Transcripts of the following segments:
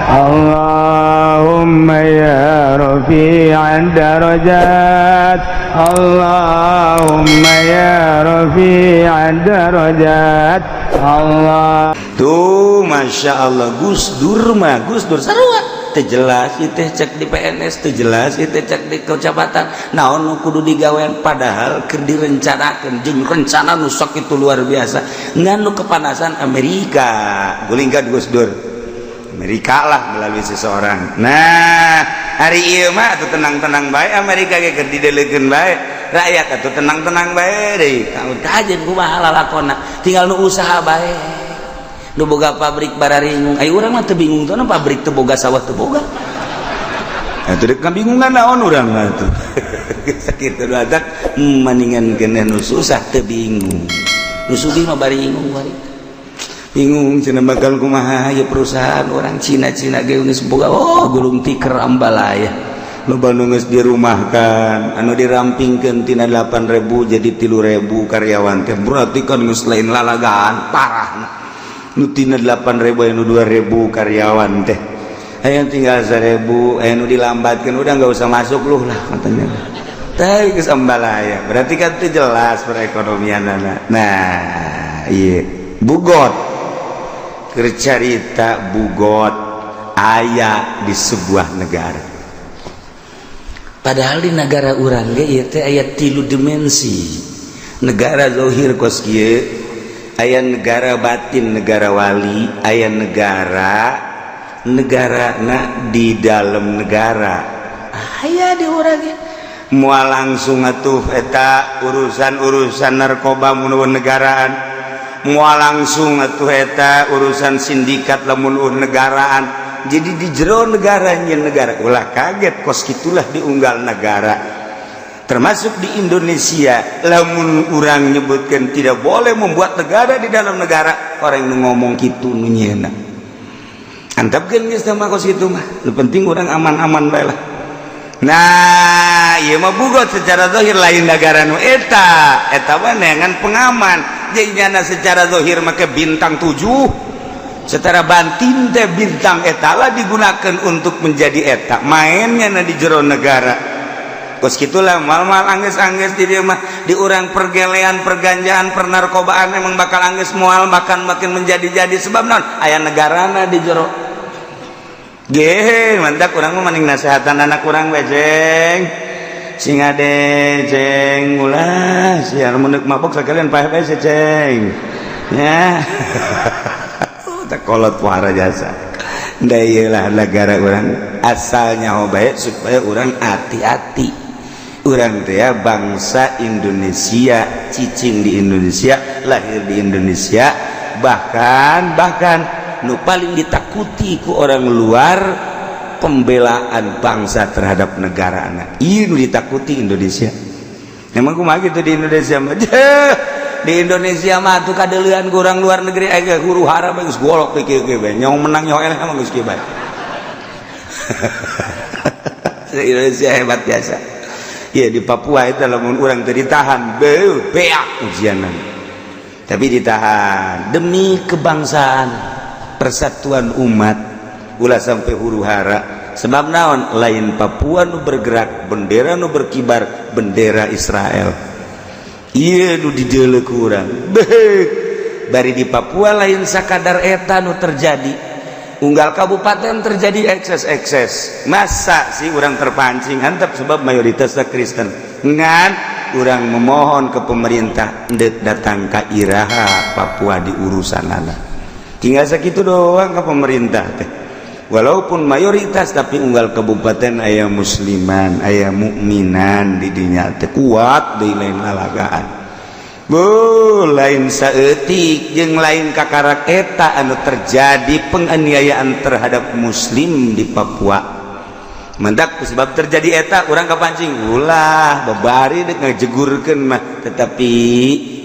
Allahumma ya rafi'ad darajat, Allahumma ya rafi'ad darajat. Allah tuh Masya Allah. Gus Dur mah Gus Dur sarua teu jelas ieu teh cek di PNS, teu jelas ieu teh cek di kecamatan naon nu kudu digawean, padahal keur direncanakeun jeung rencana nu sok itu luar biasa. Nganu kepanasan Amerika guling ka Gus Dur Amerika lah melalui seseorang. Nah hari ieu mah atuh tenang-tenang bae Amerika ge keur didelekeun bae rakyat atuh tenang-tenang bae deui kajen kumaha lalakonna tinggal nu usaha bae nu boga pabrik bararingung. Aya urang mah teu bingung tuh pabrik teu boga sawah teu boga atuh dek kabingungan naon urang mah tuh sakitu badak mendingan keneh nu susah teu bingung, nu sugih mah baringung bari bingung cenah bakal kumaha ieu perusahaan orang Cina-Cina ge geus boga gulung tiker ambalaya loba nu geus dirumahkan anu dirampingkeun tina 8.000 jadi 3.000 karyawan teh berarti kan geus lain lalagaan parahna nu tina 8.000 anu 2.000 karyawan teh aya tinggal 1.000 aya nu dilambatkeun udah enggak usah masuk luh lah katanya teh geus ambalaya berarti kan teu jelas perekonomianna. Nah ieu bugot kercarita bugot aya di sebuah negara, padahal di negara urang ge ieu teh aya 3 dimensi. Negara zahir kos kieu, aya negara batin negara wali, aya negarana di dalam negara aya di urang ge moal langsung atuh eta urusan narkoba mun negaraan, moal langsung atuh eta urusan sindikat lamun negaraan. Jadi di jero negaranya negara ulah kaget kos gitulah diunggal negara. Termasuk di Indonesia lamun urang nyebutkan tidak boleh membuat negara di dalam negara, orang nu ngomong kitu nu nyeuna antapkeun geus teh mah kos kitu mah nu penting urang aman-aman bae lah. Nah ieu mah bugot secara zahir lain negara nu eta mah neangan pengaman. Jadi nyana secara zahir make bintang 7, secara batin teh bintang eta lah digunakan untuk menjadi eta mainnya na di jero negara. Kos gitulah mal-mal angges-angges di dieu mah di urang pergelean perganjaan pernarkobaan emang bakal angges moal makan makin menjadi-jadi sebab naon aya negarana di jero. Ge mantak urang mah maning nasehatan anak urang we jeng sing ade ceng ulah siar mun mabok sakalian paeh bae ceng nya tak kolot wara jasa da ieu lah negara urang asalnya bae supaya urang hati-hati. Urang teh ya bangsa Indonesia, cicing di Indonesia, lahir di Indonesia, bahkan nu paling ditakuti ku orang luar pembelaan bangsa terhadap negara anak. Ieu nu ditakuti Indonesia. Emang kumaha gitu di Indonesia mah. Di Indonesia mah tuh kadeulean ku urang luar negeri aya huru hara geus golok teh kieu bae. Nyong menang nyong eleh mah geus kieu bae. Indonesia hebat biasa. Ya di Papua itu lamun urang teh ditahan beak ujianan. Tapi ditahan demi kebangsaan, persatuan umat, ulah sampai huru hara. Sebab naon lain Papua nu bergerak bendera nu berkibar bendera Israel. Ieu nu dideuleuh ku urang. Bari di Papua lain sakadar eta nu terjadi. Unggal kabupaten terjadi ekses-ekses. Masa sih orang terpancing hantap sebab mayoritasnya Kristen. Ngan orang memohon ke pemerintah ndet datang ke Iraha Papua di urusanana. Tinggal segitu doang ke pemerintah teh. Walaupun mayoritas tapi unggal kabupaten aya musliman, aya mukminan di dinya teh kuat deui lain lalagaan. Lain saeutik jeung lain kakarak eta anu terjadi penganiayaan terhadap muslim di Papua. Mendak sebab terjadi eta urang kapancing ulah babari deuk ngajegurkeun mah tetapi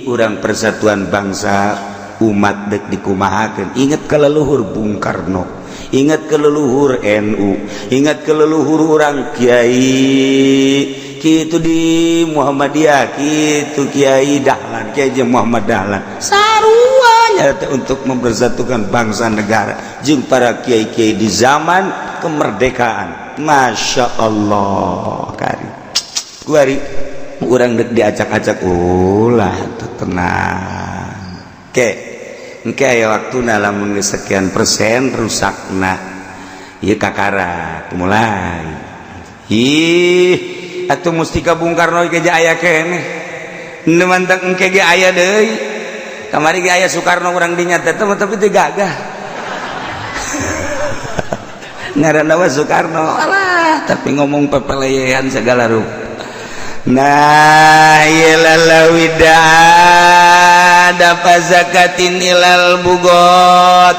urang persatuan bangsa umat deuk dikumahakeun. Ingat ka leluhur Bung Karno, ingat ke leluhur NU, ingat ke leluhur urang Kiai kitu di Muhammadiyah, kitu Kiai Dahlan, Kiai Muhammad Dahlan. Sarua untuk mempersatukan bangsa negara jeung para kiai-kiai di zaman kemerdekaan. Masya Allah kari kuari urang dek diacak-acak ulah tenang engke aya waktuna lamun geus sekian persen rusakna ieu kakara mulai atuh mustika Bung Karno ge aya keneh nu mantap engke ge aya deui kamari ge aya Soekarno urang dinya teh tapi teu gagah ngaranna mah Soekarno alah tapi ngomong pepeleyehan segala rupa. Nah yalala widada fazakatin ilal bugot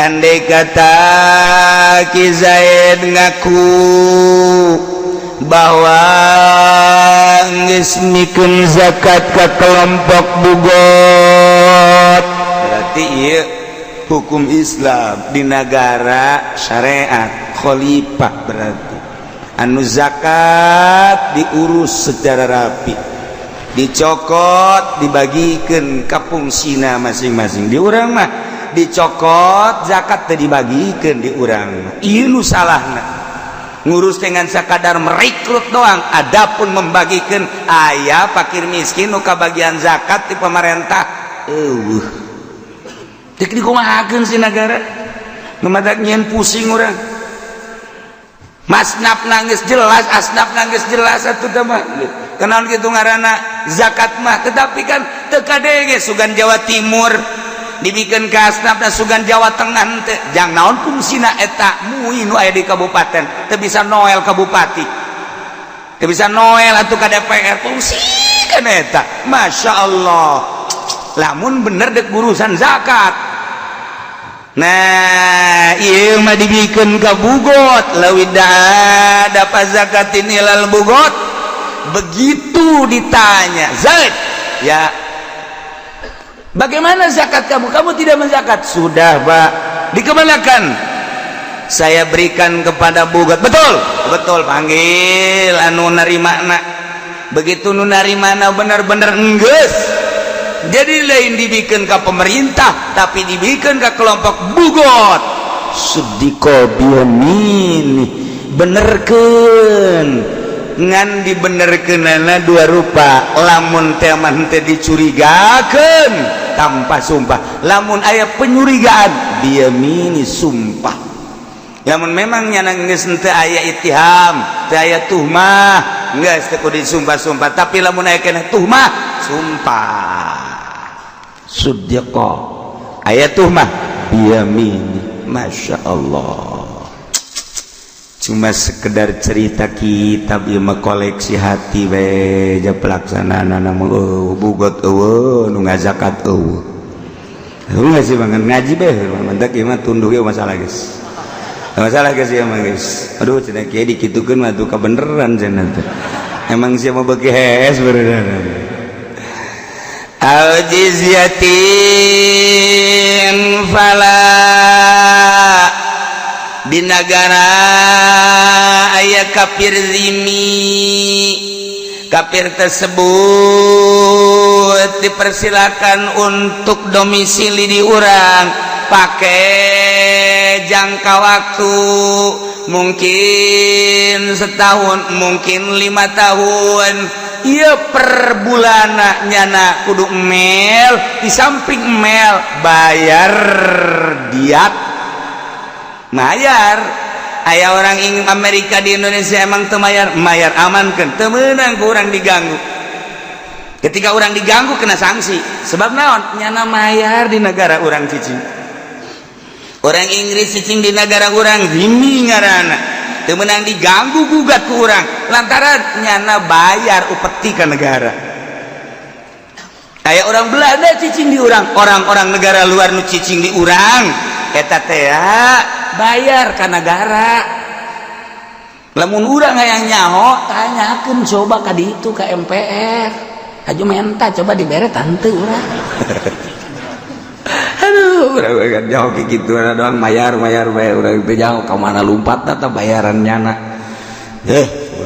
andai kata Ki Zaid ngaku bahwa geus mikeun zakat ka kelompok bugot berarti ieu hukum Islam di negara syariat khalifah berarti anu zakat diurus secara rapi dicokot dibagikeun ka fungsina masing-masing di urang mah dicokot zakat teh dibagikeun di urang mah ieu nu salahna ngurus dengan sakadar merekrut doang adapun membagikeun aya fakir miskin nu kabagian zakat ti pamarentah teu dikumahakeun si negara mamadak nyen pusing urang masnaf nangis jelas asnaf nangis jelas atuh teh mah kenaon kitu ngaranna zakat mah tetapi kan teu kadege sugan Jawa Timur dibikeun ka asnafna sugan Jawa Tengah teh jang naon fungsina eta mui nu aya di kabupaten teu bisa noel ka bupati teu bisa noel atuh ka DPR fungsi kan eta masyaallah lamun bener dek urusan zakat. Nah ieu mah dibikeun ka bugot lawida fazakatin ilal bugot begitu ditanya Zaid ya bagaimana zakat kamu tidak menzakat sudah Pak dikemanakan saya berikan kepada bugot betul panggil anu narimana begitu nu narimana benar-benar enggeus jadi lain dibikin ke pemerintah tapi dibikin ke kelompok bugot sediko biamini benerkeun ngan dibenerkeunana dua rupa lamun teman teh dicurigakeun tanpa sumpah lamun aya penyurigaan biamini sumpah lamun memang nyana geus teu aya ittiham teu aya tuhmah geus teu kudu disumpah-sumpah tapi lamun aya keneh tuhmah sumpah Suddiqo ayat tuhmah biyamini Masya Allah cuma sekedar cerita kitab ilmu koleksi hati beja pelaksanaan nama bugot nu ngazakat nggak sih banget ngaji be mantak ieu mah tunduh ge masalah guys ya mah guys aduh cenah kieu dikitukeun mah tuh kabeneran cenah teh emang siapa bagi hees beneran al-jizyatin fala di negara aya kafir zimmi kafir tersebut dipersilakan untuk domisili di urang pakai jangka waktu mungkin setahun mungkin 5 tahun iya per bulana nyana kudu mel di samping mel bayar diat mayar aya orang ingin Amerika di Indonesia emang teu mayar amankeun teu meunang ku urang diganggu ketika orang diganggu kena sanksi sebab naon nyana mayar di negara orang cicing orang Inggris cicing di negara orang zimmi ngaranna teu meunang diganggu gugat ku urang lantaran nyana bayar upeti ka negara aya orang Belanda cicing di urang orang-orang negara luar nu cicing di urang eta teh bayar ka negara lamun urang hayang nyaho tanyakeun coba ka ditu ka MPR aju menta coba dibere tante urang aduh urang kan jauh kayak gitu doang mayar bayar urang teh jauh ka mana lompat eta bayaran nyana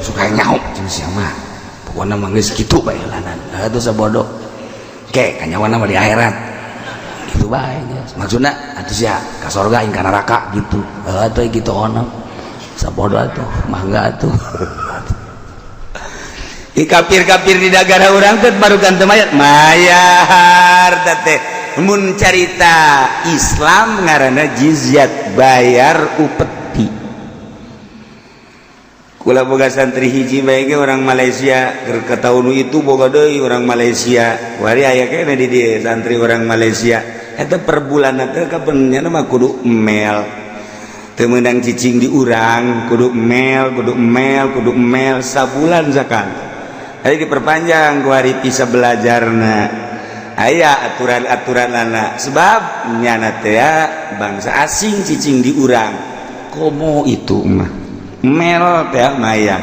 suka nyaho jeung sia mah pokona mah geus kitu bayaran atuh sabodo ke kanyawana mah di akhirat gitu bae maksudna atuh sia ka surga ing ka neraka gitu atuh gitu ono sapodo atuh mangga atuh kafir-kafir di negara urang teh barukan teu mayar teh mun carita Islam ngaranna jizyat bayar upeti kula boga santri hiji bae ge orang Malaysia keur kataunu itu boga deui orang Malaysia wari aya kene di dieu santri orang Malaysia eta per bulan teh kapennya mah kudu mel teu meunang cicing di urang kudu mel sabulan zakan hari diperpanjang ku hari bisa belajarna aya aturan-aturanana sebab nyana teh bangsa asing cicing di urang komo itu mah mel teh mayar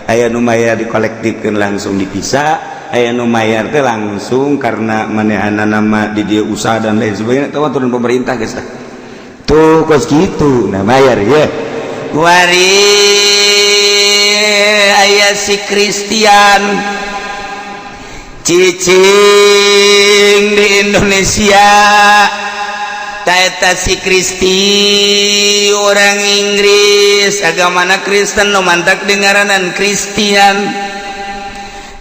aya nu mayar dikolektifkeun langsung dipisah aya nu mayar teh langsung karena manehana nama di dia usaha dan lain sebagainya teh aturan pemerintah geus tuh kos kitu nah mayar ya wari aya si Kristian cicing di Indonesia taeta si Kristi orang Inggris agamana Kristen no mantak dengaranan Kristian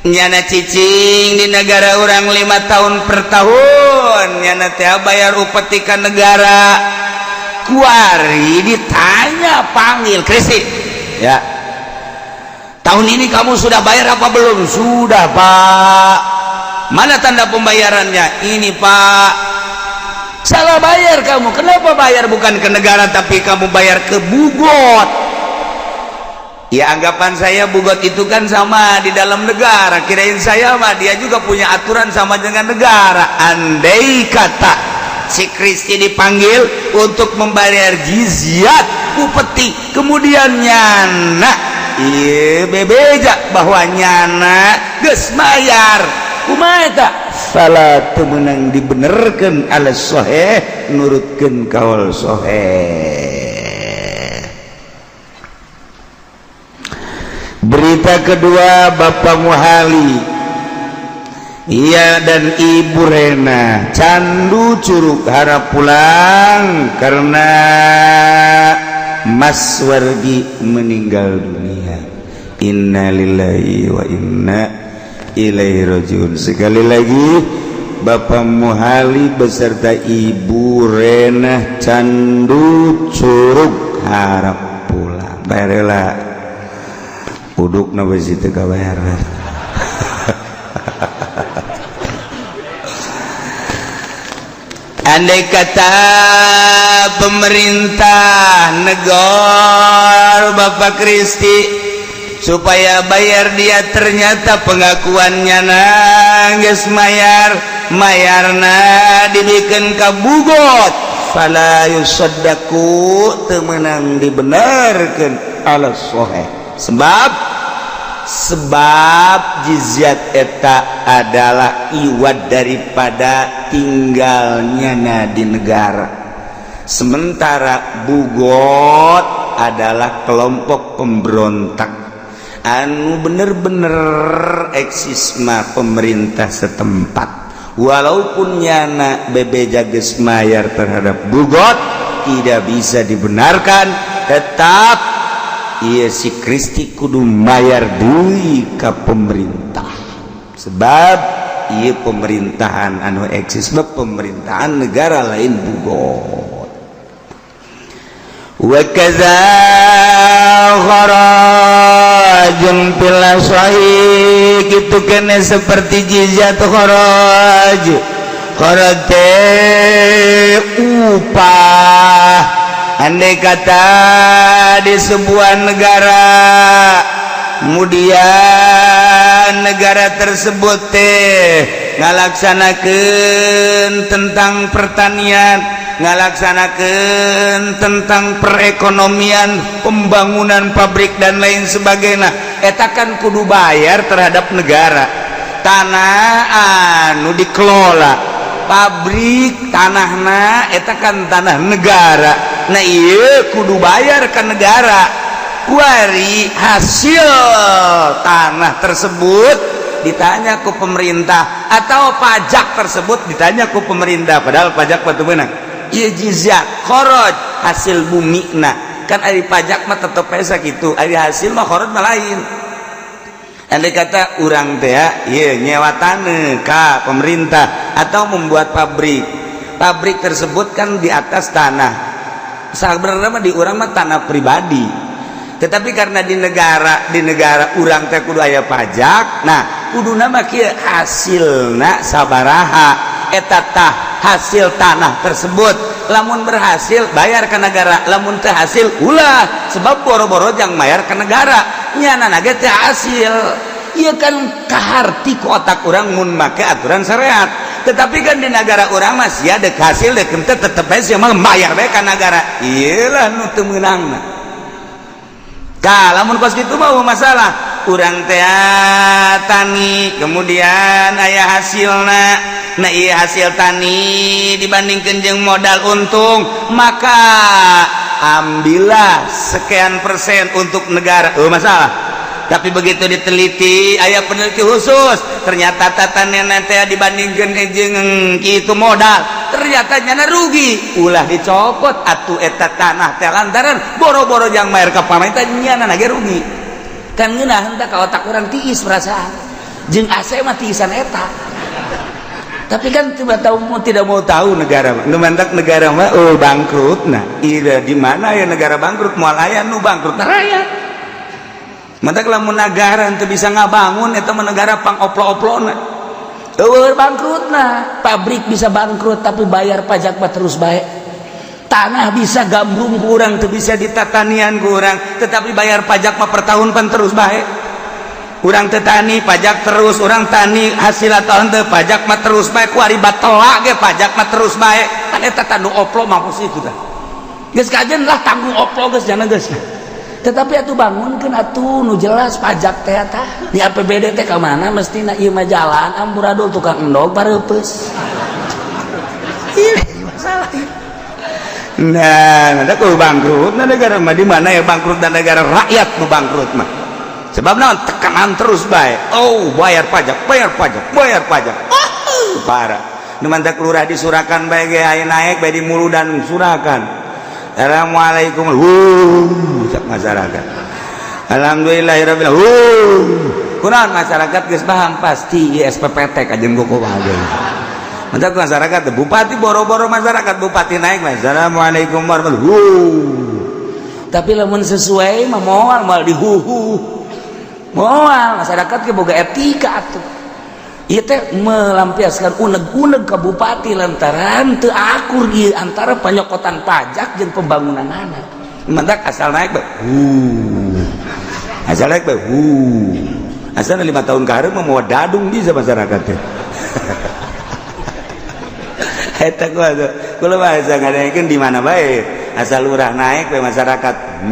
nyana cicing di negara orang 5 tahun per tahun nyana teh bayar upeti ka negara kuari ditanya panggil Kristi ya tahun ini kamu sudah bayar apa belum sudah Pak mana tanda pembayarannya ini Pak salah bayar kamu kenapa bayar bukan ke negara tapi kamu bayar ke Bugot ya anggapan saya Bugot itu kan sama di dalam negara kirain saya mah dia juga punya aturan sama dengan negara andai kata si Kristi dipanggil untuk membayar jizyat upeti kemudian nyana iya bebeja bahwa nyana geus mayar kumaha eta salah teu meunang dibenerkeun ala sahih nurutkeun kaul sahih. Berita kedua Bapak Muhali ia dan Ibu Rena candu Curug harap pulang karena Mas Wargi meninggal dunia. Innalillahi wa inna ilaihi rajiun. Sekali lagi Bapak Muhali beserta Ibu Rena candu Curug harap pulang. Bayarlah uduk na besi teu kabayar. Andai kata pemerintah negara Bapak Kristi supaya bayar dia ternyata pengakuannya nangis mayarna dibikin kabugot fala yusaddaku teu meunang dibenerkeun ala sahih sebab jizyat eta adalah iwad daripada tinggalnya di negara sementara bugot adalah kelompok pemberontak anu bener-bener eksisma pemerintah setempat walaupun nyana bebeja geus mayar terhadap bugot tidak bisa dibenarkan tetap iya si Kristi kudu mayar deui ka pemerintah sebab iya pemerintahan anu eksis pemerintahan negara lain bugot wa kaza kharajun fil sahih kitu kene seperti jizyat kharaj upah andai kata di sebuah negara kemudian negara tersebut ngalaksanakeun tentang pertanian ngalaksanakeun tentang perekonomian pembangunan pabrik dan lain sebagainya eta kan kudu bayar terhadap negara tanah anu dikelola pabrik tanahna eta kan tanah negara nah iya kudu bayar ke negara kuari hasil tanah tersebut ditanya ke pemerintah atau pajak tersebut ditanya ku pemerintah padahal pajak batu menang ieu jizyat kharaj hasil bumi kan ari pajak mah tetep pesa gitu ari hasil mah kharaj mah lain andai kata urang teh ieu nyewa taneuh ka pemerintah atau membuat pabrik tersebut kan di atas tanah sebenarnya mah di urang mah tanah pribadi tetapi karena di negara urang teh kudu aya pajak nah kuduna mah kieu hasilna sabaraha eta tah hasil tanah tersebut lamun berhasil bayar ke negara lamun teu hasil ulah sebab boro-boro jang bayar ke negara nyana ge teh hasil ieu kan kaharti ku otak urang mun make aturan syariat tetapi kan di negara urang mah sia deuk hasil deuk teu tetep bae sia mah bayar bae ka negara ieu lah nu teu meunangna lamun kos gitu mau masalah urang teh tani kemudian aya hasilna nah iya hasil tani dibandingkeun jeung modal untung maka ambillah sekian persen untuk negara masalah tapi begitu diteliti aya peneliti khusus ternyata tatanena teh dibandingkeun jeung kitu modal ternyata nyana rugi ulah dicopot atuh eta tanah teh lantaran boro-boro jang mayar ka pamarentah nyana ge rugi kan ngeunah henteu ka otak urang tiis perasaan jeung AC mah tiisan eta tapi kan tidak mau tahu negara nu mantak negara mah bangkrut nah ira di mana ya negara bangkrut moal aya nu bangkrut rakyat mantak lamun negara teu bisa ngabangun eta mah negara pangoplo-oplona bangkrutna pabrik bisa bangkrut tapi bayar pajak mah terus baik tanah bisa gambrung kurang teu bisa ditatanian kurang tetapi bayar pajak mah per tahun pan terus baik urang teu tani pajak terus urang tani hasil tahun teu pajak mah terus baik ku ari batola ge pajak mah terus baik kan eta tanu oplo mah kitu tah geus kajen lah tanggung oplo geus jangan geus tetapi atuh bangunkeun atuh nu jelas pajak teh tah di APBD teh ka mana mestina ieu mah jalan amburadul tukang endog pareupeus ini masalah nah ada ku bangkrut nah negara mah di mana ya bangkrut dan negara rakyat nu bangkrut mah sebab naon tekanan terus bae bayar pajak parah nu mantak lurah disurakan bae ge aya naik bae di mulu dan surakan Assalamualaikum masyarakat alhamdulillahirabbil kunaon masyarakat geus paham pasti SPPT kajeun kuku bae mantak masyarakat bupati boro-boro masyarakat bupati naik assalamualaikum warahmatullahi tapi lamun sesuai mah moal dihuhu moal masyarakat ge boga etika atuh ieu teh melampiaskan uneg-uneg ka bupati lantaran teu akur ieu antara panyokotan pajak jeung pembangunanana mantak asal naik bae asal naik bae asal 5 tahun ka hareup mah dadung bisa masyarakat teh eta kula mah asa ngadaengkeun di mana bae asal lurah naik bae masyarakat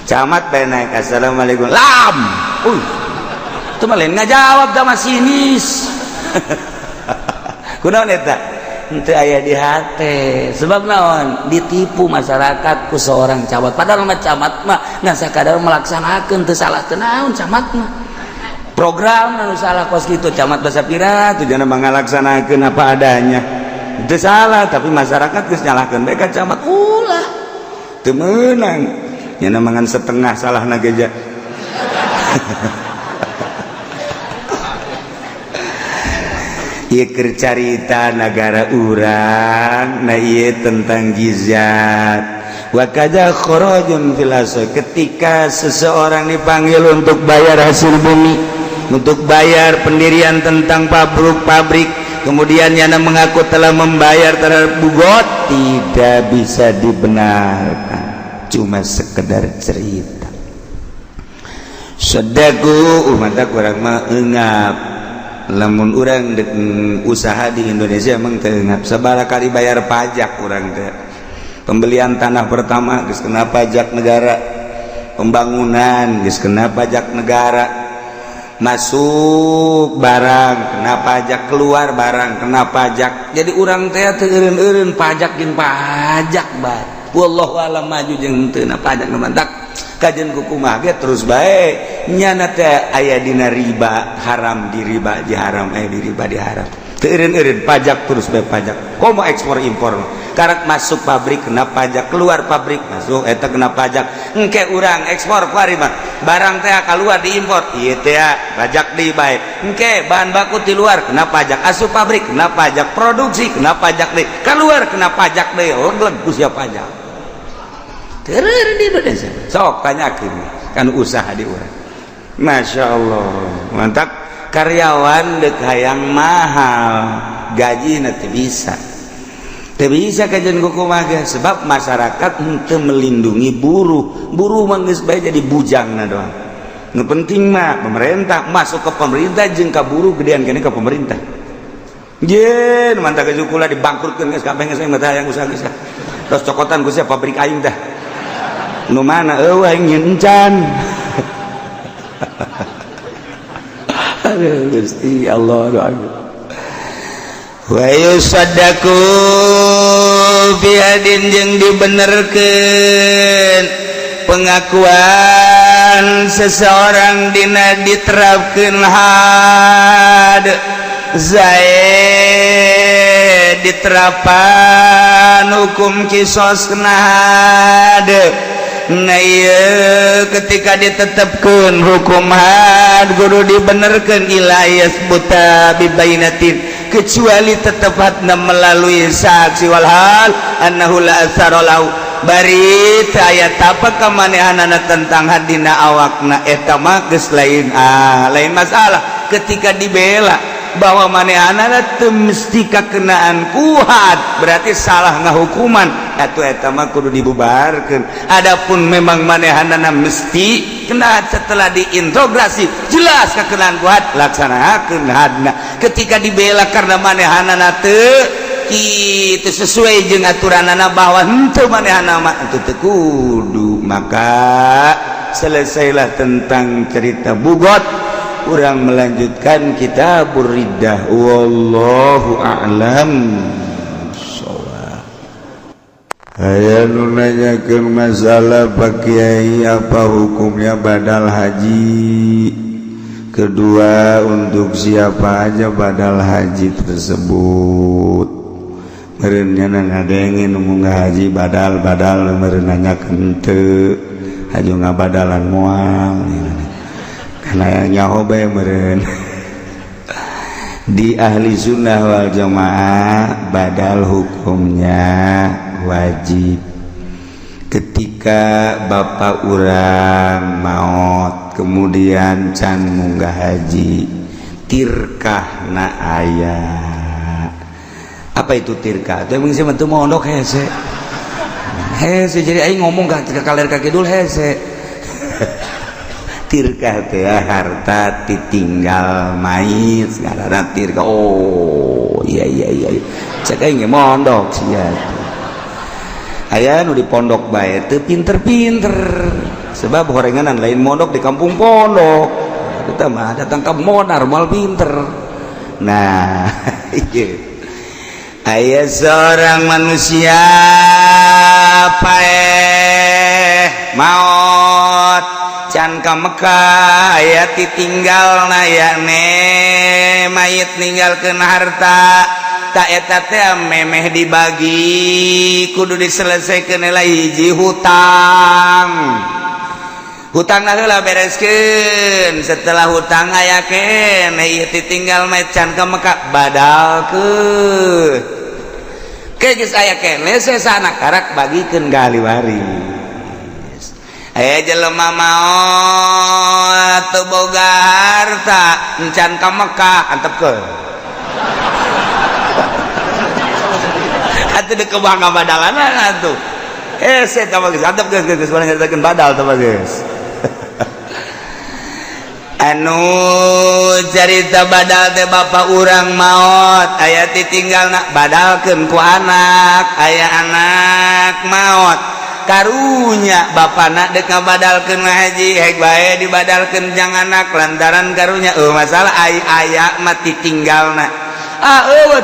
camat bae naik assalamualaikum lam itu mah lain ngajawab sama sinis kunaon eta henteu aya di hate sebab naon ditipu masyarakat ku seorang camat padahal mah camat mah ngan sakadar melaksanakeun teu salah teu naon camat mah program anu salah kos kitu camat basa pira tujuanna mah ngalaksanakeun apa adanya teu salah tapi masyarakat geus nyalahkeun bae ka camat ulah teu meunang nya mangan setengah salahna geja ieu keur carita negara urang nah ieu tentang jizyat wa kadza kharajun fil ketika seseorang dipanggil untuk bayar hasil bumi untuk bayar pendirian tentang pabrik kemudian yana mengaku telah membayar terhadap bugot tidak bisa dibenarkan cuma sekedar cerita sedaku umat kurang mah eungap lamun urang usaha di Indonesia emang teungap sabaraha kali bayar pajak urang teh pembelian tanah pertama geus kena pajak negara pembangunan geus kena pajak negara masuk barang kena pajak keluar barang kena pajak jadi urang teh teu eureun-eureun pajak jeung pajak bae wallahu alam maju jeung teu na pajak nu mantak kajen kukumaha ge terus bae nyana teh aya dina riba haram di riba di haram di riba di haram teu eureun-eureun pajak terus bae pajak komo ekspor impor karek masuk pabrik kena pajak keluar pabrik masuk eta kena pajak engke urang ekspor kuari mah barang teh kaluar diimpor ieu teh pajak deui bae engke bahan baku ti luar kena pajak asup pabrik kena pajak produksi kena pajak deui keluar kena pajak deui gleg ku sia pajak teu di Indonesia sok tanyakeun kan usaha di urang Masya Allah mantap karyawan dek hayang mahal gaji nanti bisa kajian kukumaha sebab masyarakat henteu melindungi buruh manggeus bae jadi bujangna doang nu penting mah pemerintah masuk ke pemerintah jeung ka buruh gedean kene ka pemerintah ye nu mantap geus kula dibangkrutkeun geus kabeh geus mah hayang usaha geus terus cokotan ku sia pabrik aing teh nu mana eueuh aing nyencan aduh Gusti Allah doa wa yusaddaqu biadin jeung dibenerkeun pengakuan seseorang dina diterapkeun had zaid diterapan hukum qisasna had nah iya ketika ditetapkan hukum had guru dibenerkan ilayas buta bibainatin kecuali tetapatna melalui saksi walhal annahu la asarolau bari ayat apa kamanehanana tentang hadina awakna eta mah geus lain lain masalah ketika dibela bahwa manehanana teu mesti kakenaan kuhat berarti salah ngahukuman atuh eta mah kudu dibubarkeun adapun memang manehanana mesti kena setelah diintegrasi jelas kakenaan kuhat laksanakeun hadna ketika dibela karena manehanana teu kitu sesuai jeung aturanana bahwa henteu manehanana mah atuh teu kudu maka selesailah tentang cerita bugot urang melanjutkan kitabur riddah wallahu a'lam shawab. Aya nu nanyakeun masalah Pak Kiai apa hukumnya badal haji, kedua untuk siapa aja badal haji tersebut. Meureun nya ngadengin nu haji badal meureun nanyakeun teu haji ngabadalan moal karena nyaho bae meureun di ahli sunnah wal jamaah badal hukumnya wajib ketika bapak urang maot kemudian can munggah haji tirkahna aya apa itu tirkah itu emang sih teu mondok hese jadi aing ngomong ka kaler ka kidul hese tirkah teh harta ditinggal mayit ngaranna tirkah oh iya cek aing mondok sia aya nu di pondok bae teu pinter-pinter sebab horenganan lain mondok di kampung pondok eta mah datang ka monar mal pinter nah ieu aya seorang manusia maot can ka Mekah aya ditinggalna yakne mayit ninggalkeun harta tak eta teh memeh dibagi kudu diselesaikeun heula hiji hutangna heula bereskeun setelah hutang aya keneh ieu ditinggal mayit can ka Mekah badalkeun ke geus aya keneh sesana karak bagikeun ka ahli waris aya jelema maot teu boga harta encan ka Mekah antepkeun atuh deuk bangga badalan atuh hese tah geus antepkeun geus bari nyaritakeun badal tah geus anu carita badal teh bapak urang maot aya ditinggalna badalkeun ku anak aya anak maot karunya bapana dek ngabadalkeun haji hek bae dibadalkeun jang anak lantaran karunya masalah aya mah ditinggalna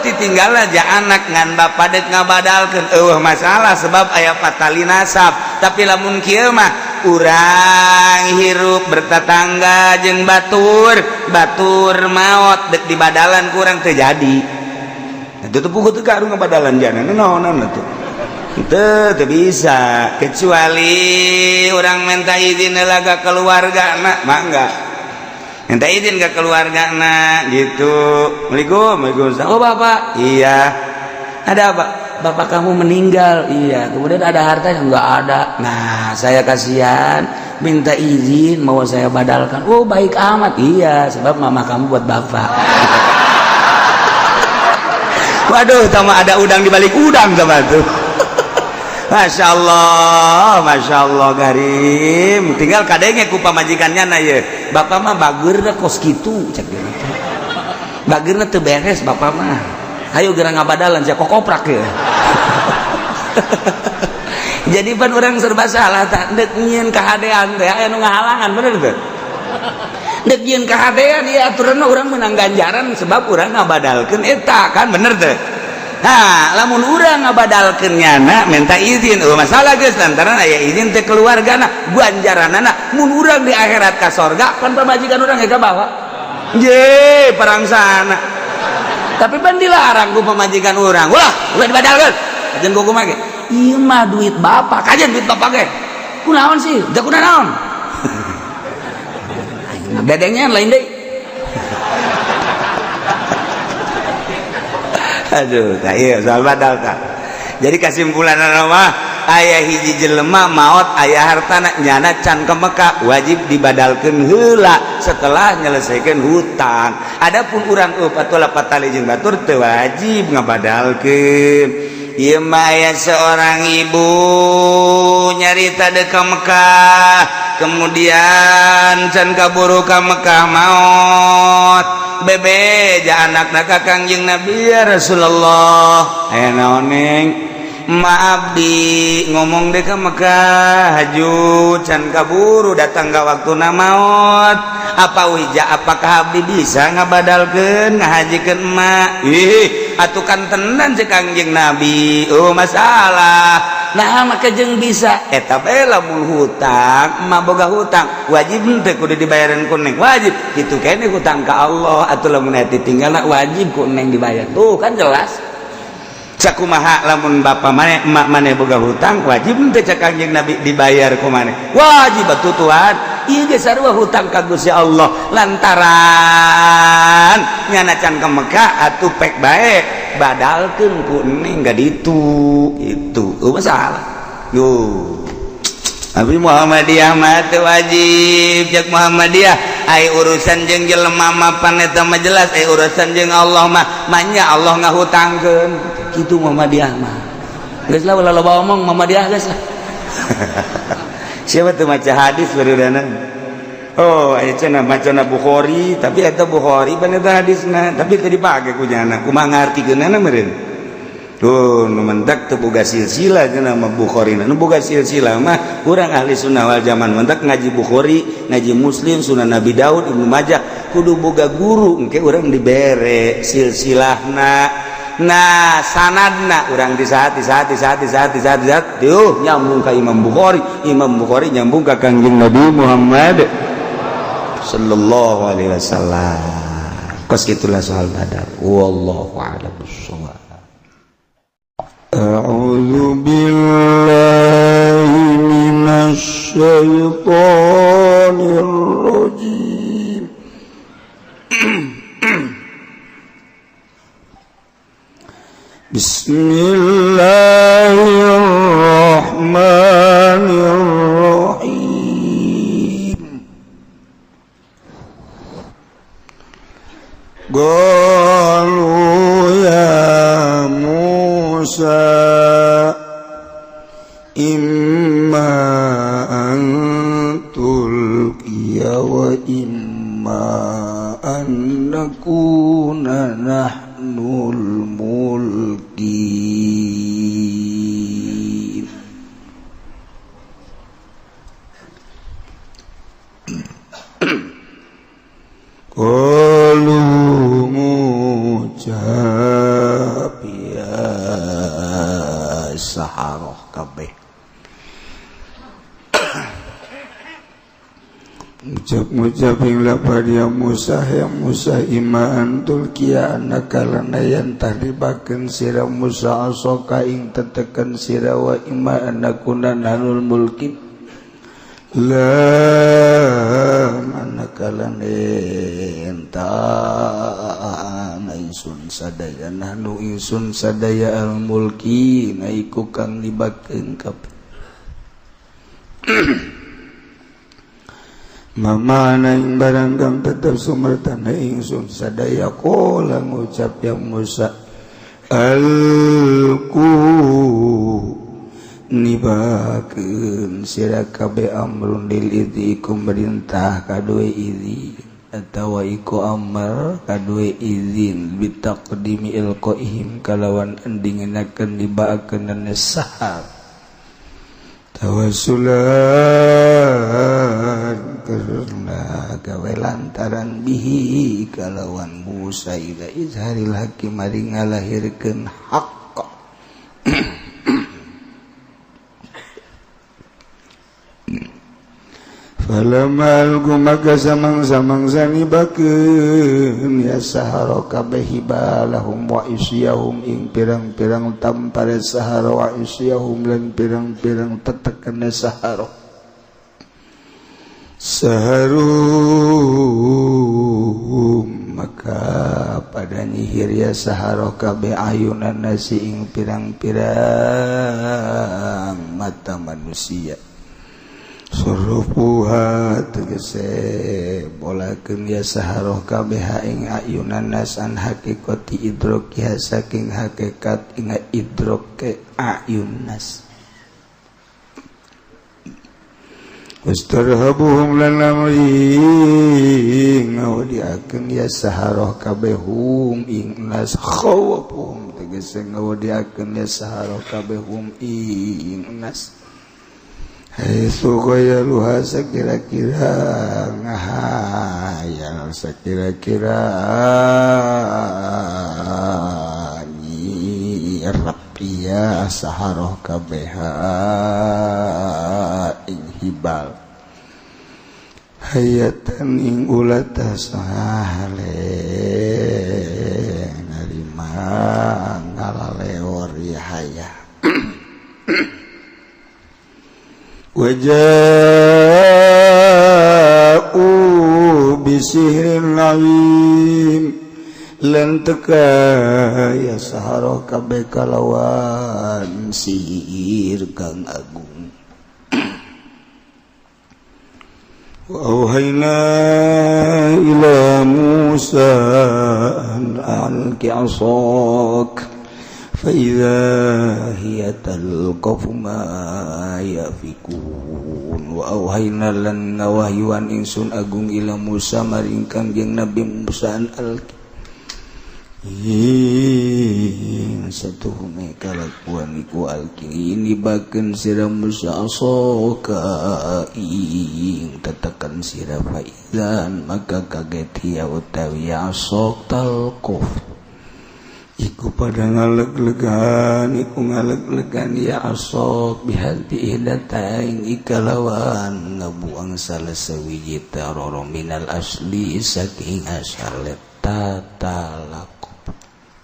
ditinggalna jang anak ngan bapa dek ngabadalkeun masalah sebab aya fatali nasab tapi lamun kieu mah urang hirup bertetangga jeung batur maot dek di badalan kurang terjadi itu tuh puguh teu karu ngabadalan jana naon tuh teu bisa kecuali orang minta izin laga keluargana mangga minta izin ke keluargana gitu. Waalaikumsalam. Oh bapak, iya ada apa? Bapak kamu meninggal. Iya. Kemudian ada hartanya? Enggak ada. Nah saya kasihan minta izin mau saya badalkan. Oh baik amat. Iya sebab mama kamu buat bapak. Waduh sama ada udang di balik udang sama tuh. Masya Allah garim tinggal kadenge ku pamajikannya na ye bapak mah bageurna kos kitu cek dia bageurna teu beres bapak mah hayu geura ngabadalan sia kokoprak ye jadi pan urang serba salah tak deuk nyieun kahadean teh aya nu ngahalangan bener teu deuk nyieun kahadean ieu aturanna urang meunang ganjaran sebab urang ngabadalkeun eta kan bener teu. Nah, lamun urang ngabadalkeun nyana minta izin, masalah geus lantaran aya izin teh keluargana, ganjaranana mun urang di akhirat ka sorga pan pamajikan urang eta bawa. Ye, perang sana. Tapi pan dilarang ku pamajikan urang. Ulah dibadalkeun. Ajeun ku kumaha ge? Ieu mah duit bapak, kajen duit bapak ge. Kunaon sih? Da kunaon? Dedengnya lain deui. Aduh, tak iya soal badal tak. Jadi kesimpulan mah aya hiji jelema maot aya hartana nyana can ke Mekah wajib dibadalkeun heula setelah nyelesaikan hutang. Adapun urang patulah patali jeung batur teu wajib ngabadalkeun. Ieu mah aya seorang ibu nyarita deuk ka Mekah, kemudian can kaburu ka Mekah maot. Bebe ja anakna ka Kangjeng Nabi ya Rasulullah aya naon neng maaf di ngomong deh ka Mekah haju can kaburu datang ka waktuna maot apa wija apakah abdi bisa ngabadalkeun ngahajikeun emak ih atukan tenan cek Kangjeng Nabi oh masalah nah maka jeung bisa eta bae lamun hutang emak boga hutang wajib teh kudu dibayareun ku neng wajib kitu kene hutang ka Allah atuh lamun aya ditinggalna wajib ku neng dibayar tuh kan jelas sakumaha lamun bapa maneh emak maneh boga hutang wajib teh cek Kangjeng Nabi dibayar ku maneh wajib atuh Tuhan ieu ge sarua hutang ka Gusti Allah lantaran nyana can ka Mekah atuh pek bae badalkeun ku neng ga ditu itu masalah yo Abi Muhammadiyah mah teu wajib cek Muhammadiyah ai urusan jeung jelema mah pan eta mah jelas ai urusan jeung Allah mah manya Allah ngahutangkeun kitu Muhammadiyah mah geus lah loba omong Muhammadiyah geus lah siapa tuh maca hadis barudanan oh aya cenah macana Bukhari tapi eta Bukhari pan eta hadisna tapi teu dipake ku nyana kumaha ngartikeunana meureun tuh nu mentak teu boga silsilah cenah mah Bukhari nu boga silsilah mah urang ahli sunnah wal jamaah mentak ngaji Bukhari ngaji Muslim Sunan Nabi Daud Ibnu Majah kudu boga guru engke urang dibere silsilahna nah sanadna urang disahat tuh nyambung ka Imam Bukhari nyambung ka Kangjeng Nabi Muhammad sallallahu alaihi wasallam kos kitulah soal badal wallahu a'lam bissawab. A'udzu billahi minasy syaithanir rajim. Bismillahirrahmanirrahim. Qalu ya Musa imma an tulqiya wa imma an nakuna nahnul mulkin. Qalu mujab ya saharah kabeh Ngucap ing lapad ya Musa imaan tulkiya nakalana yan tahlibakeun sira Musa asoka ing tetekan sira wa imaan nakuna nanul mulki la manakalana enta naisun sadaya nanu insun sadaya al mulki naiku kang libakeun kabeh Mama ing barang kang tetep sumertana ingsun sadaya kola ngucap yang Musa alku nibakeun sira kabeh amrun lil idzi iku merintah kadue idzi atawa iku amr kadue izin bitaqdimi ilqaihim kalawan endingenakeun dibaakeun sahar tawassulan karena gawe lantaran bihi kalawan Musa ila izharil haqqi mari ngalahirkeun haqq falamal gumaka samang-samang sanibakeun ya sahara kabeh hibalahum wa isyahum ing pirang-pirang tampare sahara wa isyahum lan pirang-pirang tetekane sahara saharum maka pada nyihir ya sahara kabeh ayunan nasi ing pirang-pirang mata manusia surupuha tegese bolakeun ya sahara kabeh ing ayunan nas an hakikati idrokiha saking hakikat ing idroke ayun nas wastarhabuhum lan amri ngawadiakeun ya sahara kabeh hum ing nas khawafuhum tegese ngawadiakeun ya sahara kabeh hum ing nas haitsu qayaluha sakira-kira ngahayal sakira-kira rapiya sahara kabeh ing hibal hayatan ing ulata sahale narima ngalaleori haya waja'u bisihrin azim lan teka ya sahara kabeh kalawan sihir kang agung wa auhayna ila Musa an alqi asak fa idza hiya talqafu ma yafikun wa auhayna lan ngawahyuan ingsun agung ila Musa maring kangjeng Nabi Musa an alqi satuhune kalakuan iku alqi nibakeun sira Musa asoka ing tetekan sira faizan maka kaget ya utawi asok talquf iku pada ngaleg-legan ya asok bihati ihdatain ikalawan ngabuang salah sawiji taroro minal asli saking asal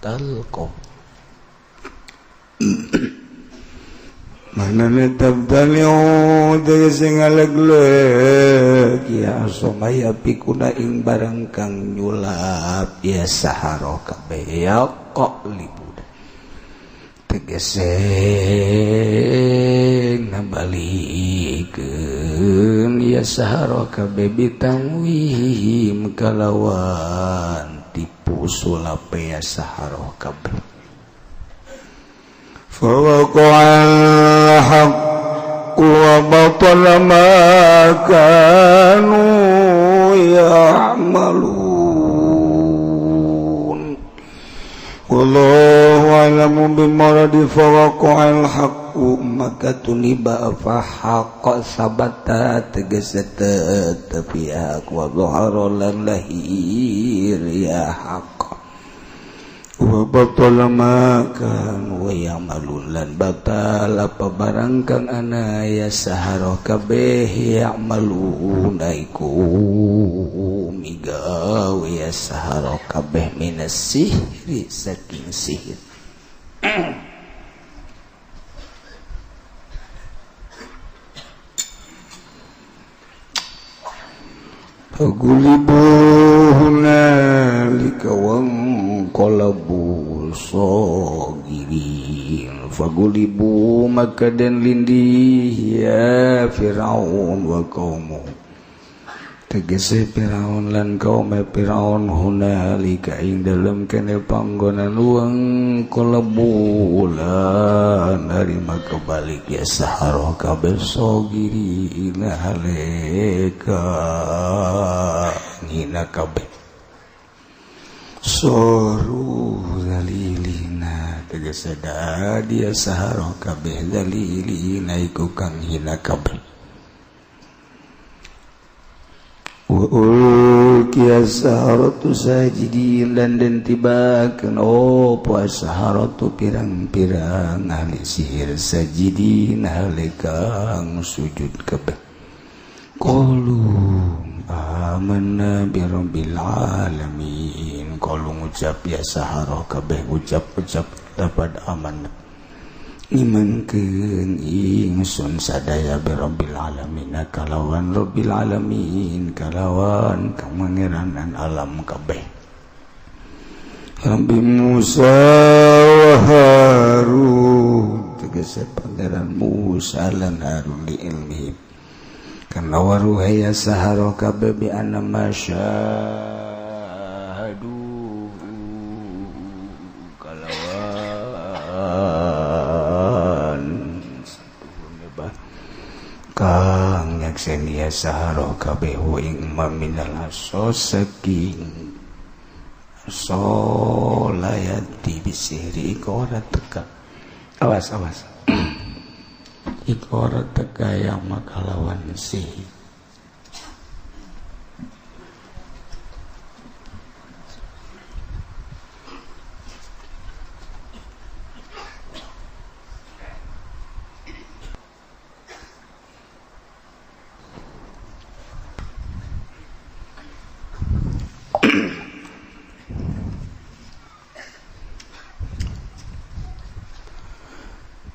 talquf manane tabdaliu tegese ngaleg-leg ya somaya pikuna ing barang kang nyulap ya sahara kabeh ya kok libud tegese nabalikeun ya sahara kabeh bitangwihim kalawan tipu sulap ya sahara kabeh fawaqa'al haqqu wa batala ma kanu ya'malun wallahu a'lamu bimaradi fawaqa'al haqqu maka tuniba fa haqqa sabata tegese tetapi hak wa dhahara lan lahir ya haqq wa batala makan wa ya'malun lan batal apa barang kang anaya sahara kabeh ya'maluna iku migawe ya sahara kabeh minas sihri saking sihir. Fagulibu hunalika wanqalabu sagirin. Fagulibu maka dan lindih ya Fir'aun wa qaumu tegese Firaun lan kaum Firaun hunalika ing dalem kene panggonan luang kalabu lan narima kebalik ya sahara kabeh sogiri haleka ngina kabeh soru zalilina tegese dia sahara kabeh zalilina iku kang hina kabeh. Wa ulqiya saharatu sajidin lan den tibakeun apa saharatu pirang-pirang ahli sihir sajidin ahli kang sujud kabeh. Qalu amanna bi rabbil alamin. Qalu ngucap ya sahara kabeh ucap-ucap dapat amanah imankeun ingsun sadaya bi rabbil alamin kalawan rabbil alamin kalawan kang mangeranan alam kabeh. Rabbi Musa wa Harun tegese pangeran Musa lan Harun li ilmi kana waruhaya sahara kabeh bi anna masyahadu kang nyakseni ya sahara kabeh ing maminal asos saking solayati bisiri ikora teka awas ikora teka yang makalawan sihir.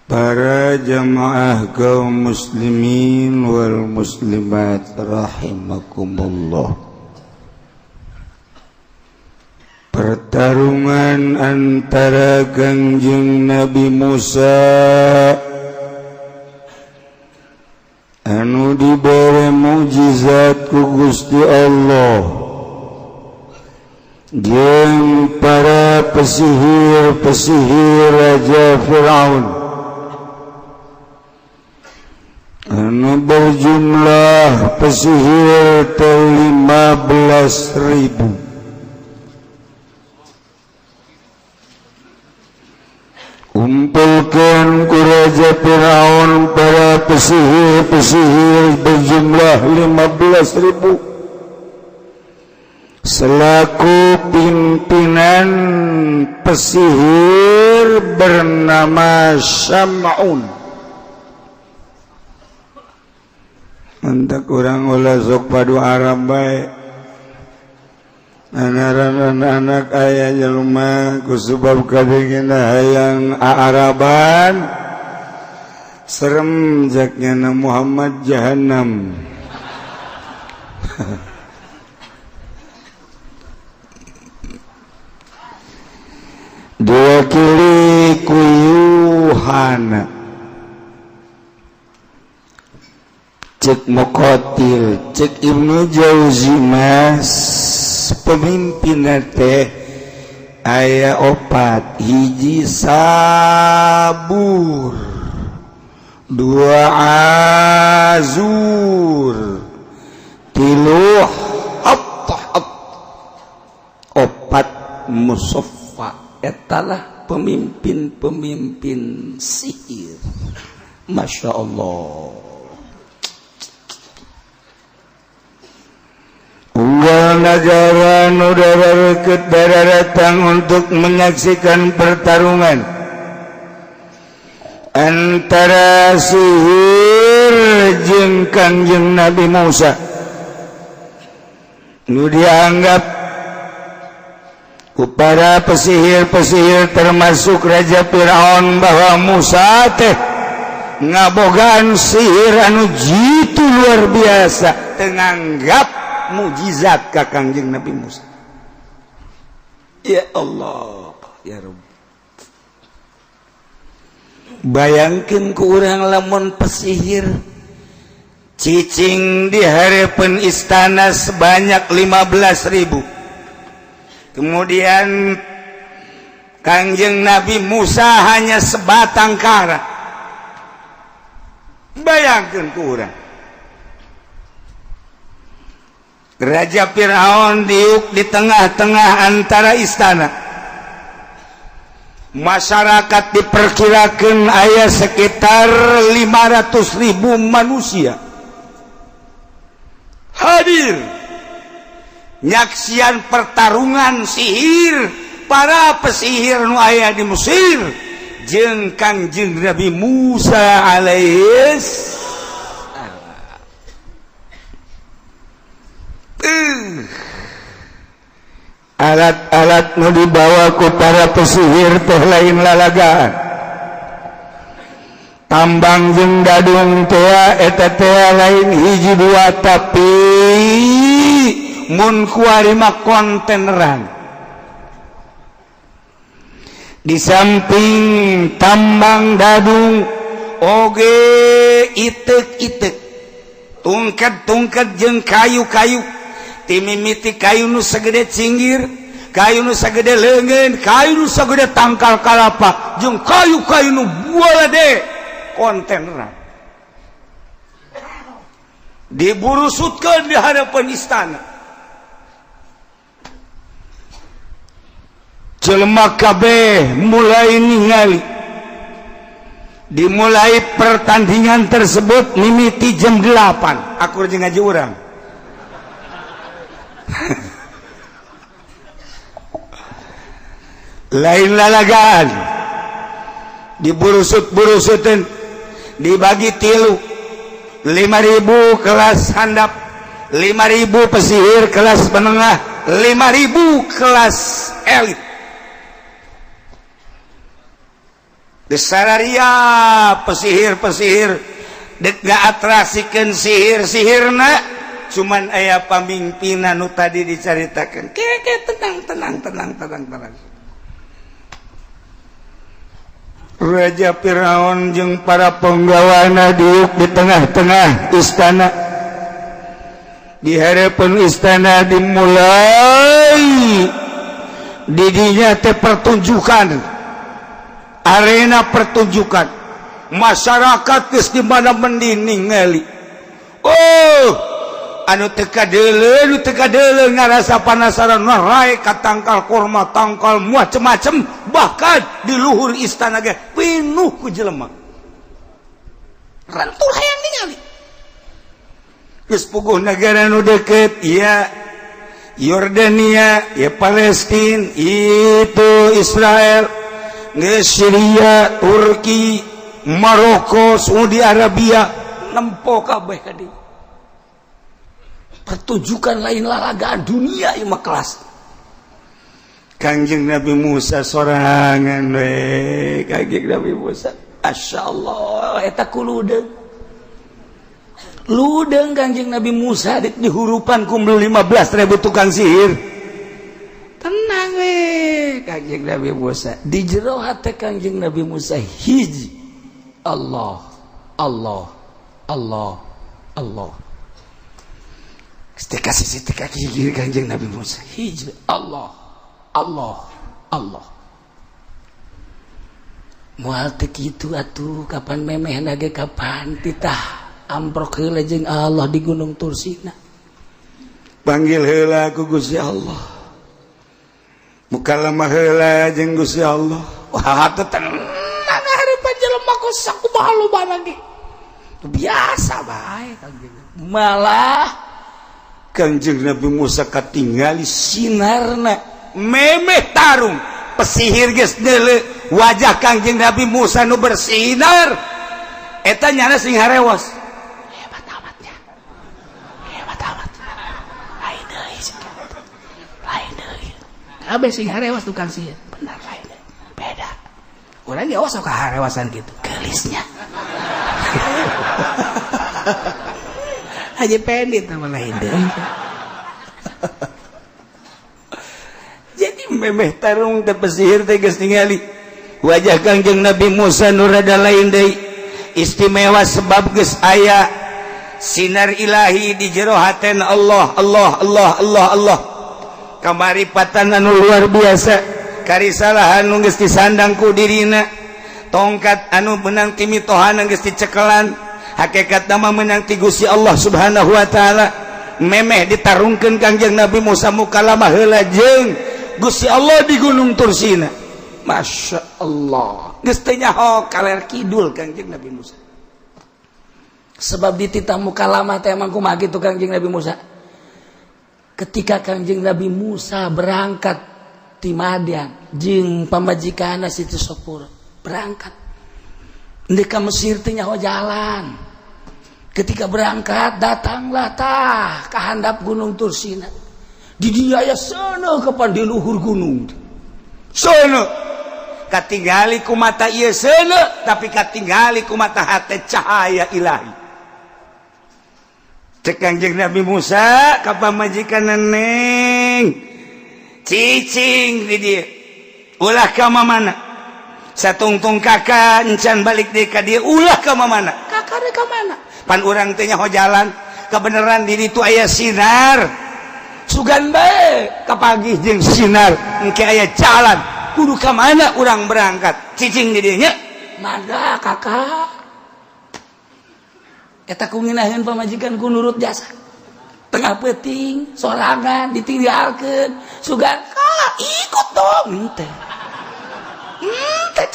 Para jamaah kaum muslimin wal muslimat rahimakumullah. Pertarungan antara Kangjeng Nabi Musa anu dibere mukjizat ku Gusti Allah jeung para pesihir Raja Firaun anu berjumlah pesihir 15.000. Kumpulkan ku Raja Firaun para pesihir berjumlah 15.000 selaku pimpinan pesihir bernama Syam'un. Entah kurang ulah sok padu Arab baik anak-anak ayah jelma kusubab kadengina hayang Araban serem jaknya na Muhammad Jahannam. Diwakili ku Yuhana cek Muqatil cek Ibnu Jauzi mas pemimpin teh aya 4 hiji Sabur 2 Azur 3 At-Tahat 4 Musaffa etalah pemimpin-pemimpin sihir. Masya Allah. Unggal negara udara deket datang untuk menyaksikan pertarungan antara sihir jeung Kangjeng Nabi Musa. Nu dianggap ku para pesihir-pesihir termasuk Raja Firaun bahwa Musa teh ngabogaan sihir anu jitu luar biasa, tenganggap mujizat ka Kangjeng Nabi Musa. Ya Allah, ya Rabb. Bayangkeun ku urang lamun pesihir cicing di harapan istana sebanyak 15.000. Kemudian Kangjeng Nabi Musa hanya sebatang kara. Bayangkeun ku urang. Raja Firaun diuk di tengah-tengah antara istana. Masyarakat diperkirakan aya sekitar 500.000 manusia hadir nyaksian pertarungan sihir para pesihir nu aya di Mesir jeung Kangjeng Nabi Musa alaihis. Alat-alat nu dibawa ku para pesihir teh lain lalagaan. Tambang jeung dadung teh eta teh lain hiji dua, tapi mun kuari mah konteneran. Di samping tambang dadung oge itek-itek, tungket-tungket jeung kayu-kayu. Timimiti kayu nu sagede cinggir, kayu nu sagede leungeun, kayu nu sagede tangkal kalapa, jeung kayu-kayu nu buade konteneran. Diburusutkeun di hadapan istana. Jelema kabeh mulai ningali. Dimulai pertandingan tersebut mimiti jam 8. Akur jeung ngaji urang. Lain lalagaan, diburusut-burusutin, dibagi 3, 5.000 kelas handap, 5.000 pesihir kelas menengah, 5.000 kelas elit. Desararia pesihir-pesihir dek ngaatrasikeun sihir-sihirna. Cuman aya pamingpina nu tadi dicaritakan. Keke tenang. Raja Firaun jeung para penggawana diuk di tengah-tengah istana. Di harapan istana dimulai didinya teh pertunjukan, arena pertunjukan. Masyarakat geus di mana mending ningali. Anu teka deuleu ngarasa panasaran narai ka tangkal kurma, tangkal macem-macem, bahkan di luhur istana ge penuh ku jelema. Rantul hayang ningali. Geus puguh negara nu deukeut ya Yordania, ya Palestina, itu Israel, geus Syria, Turki, Maroko, Saudi Arabia, nempo kabeh ka dieu. Pertunjukan lain lalagaan dunia imah kelas. Kangjeng Nabi Musa sorangan we, Kangjeng Nabi Musa, asyaallah eta kuludeung. Ludeung Kangjeng Nabi Musa dihurupan kumpul 15.000 tukang sihir. Tenang we, Kangjeng Nabi Musa. Di jero hate Kangjeng Nabi Musa hiji Allah. Setika kiri Kangjeng Nabi Musa hiji Allah. Moal teu kitu atuh, kapan memehna ge kapan titah amprok heula jeung Allah di Gunung Tursina. Panggil heula ku Gusti Allah. Mukalamah heula jeung Gusti Allah. Wah teu tenang hareupan jelema ku sakumaha lobana ge. Biasa bae Kangjeng. Malah Kangjeng Nabi Musa katingali sinarna memeh tarung pesihir geus deuleu wajah Kangjeng Nabi Musa nu bersinar eta nyana sing harewas hebat amat lain deui kabeh sing harewas tukang sihir benar lain beda urang ge sok harewasan kitu geulisnya Haji Pendit nama lain deui. Jadi memeh tarung teh pesihir teh geus ningali wajah Kangjeng Nabi Musa nu rada lain deui. Istimewa sebab geus aya sinar ilahi di jero haten Allah. Kamaripatan anu luar biasa, karisalahan nu geus disandang ku dirina, tongkat anu menang ti mitohan geus dicekelan. Hakikat nama menang ti Gusti Allah Subhanahu wa taala memeh ditarungkeun Kangjeng Nabi Musa mukalamah heula jeung Gusti Allah di Gunung Tursina. Masya Allah geus teu nyaho kaler kidul Kangjeng Nabi Musa. Sebab di titah mukalamah teh emang kumaha kitu Kangjeng Nabi Musa. Ketika Kangjeng Nabi Musa berangkat ti Madian jeung pamajikanna Siti Sopur berangkat endeu ka Mesir teh nyaho jalan. Ketika berangkat datanglah ka handap Gunung Tursina. Di dia aya sono kapan di luhur gunung. Sono katingali ku mata ieu sono tapi katingali ku mata hate cahaya ilahi. Cek Kangjeng Nabi Musa ka pamajikanna Neng cicing di dieu. Ulah ka mamana. Satungtung kakak encan balik deui ka dieu ulah ka mamana. Kakak re ka mana? Pan urang teh nyaho jalan kebenaran diri itu aya sinar sugan bae kapagih jeung sinar engke aya jalan kudu ka mana urang berangkat cicing di dieu nya mangga kakak eta kunginaheun pamajikan ku nurut jasa tengah peuting sorangan ditinggalkeun sugan ka ikut dong teh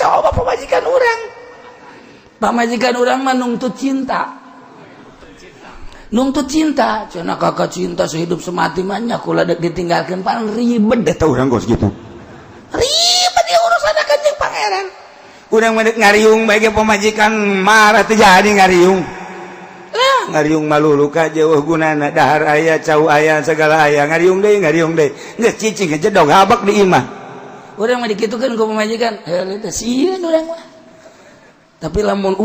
coba pamajikan urang mah nuntut cinta cenah kakak cinta sehidup semati mah nya kula dek ditinggalkeun pan ribet eta urang gos gitu ribet ya urusan Kanjeng Pangeran urang mah dek ngariung bae ge pamajikan marah teh jadi ngariung lah ngariung malulu ka jeuh gunana dahar aya cau aya segala aya ngariung deui geus cicing jedog habak di imah urang mah dikitukeun ku pamajikan heuh teh sieun urang mah tapi lamun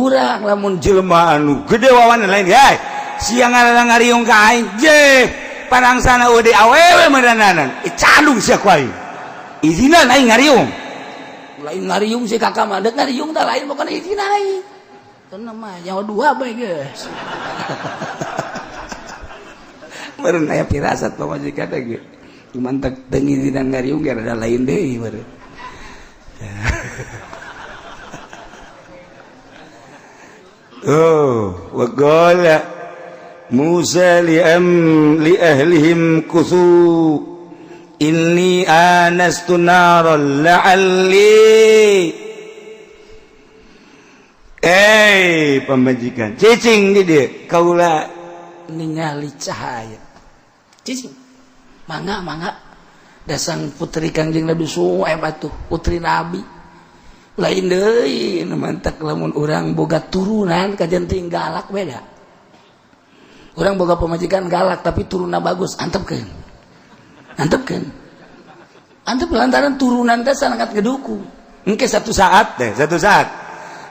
jelema anu gede wawana lain siang ngariung ka aing je parangsana udah awewe meurananan icadung sia ku aing izinan aing ngariung lain ngariung si kakak mah deuk ngariung tah lain bukan izin aing teu mah nyawa dua bae geus meureun aya pirasat pamajikan teh ge cuman teu ngizinan ngariung ge rada lain deui meureun wa qala Musa li ahlihim kuthu inni anastu naran la'alli pamajikan cicing di dieu kaula ningali cahaya cicing mangga dasang putri Kangjeng Nabi Suhaib atuh putri Nabi lain deui mantak lamun urang boga turunan kajen ting galak beda. Orang boga pemajikan galak tapi turunna bagus antepkeun antep lantaran turunan teh sangat geduku engke satu saat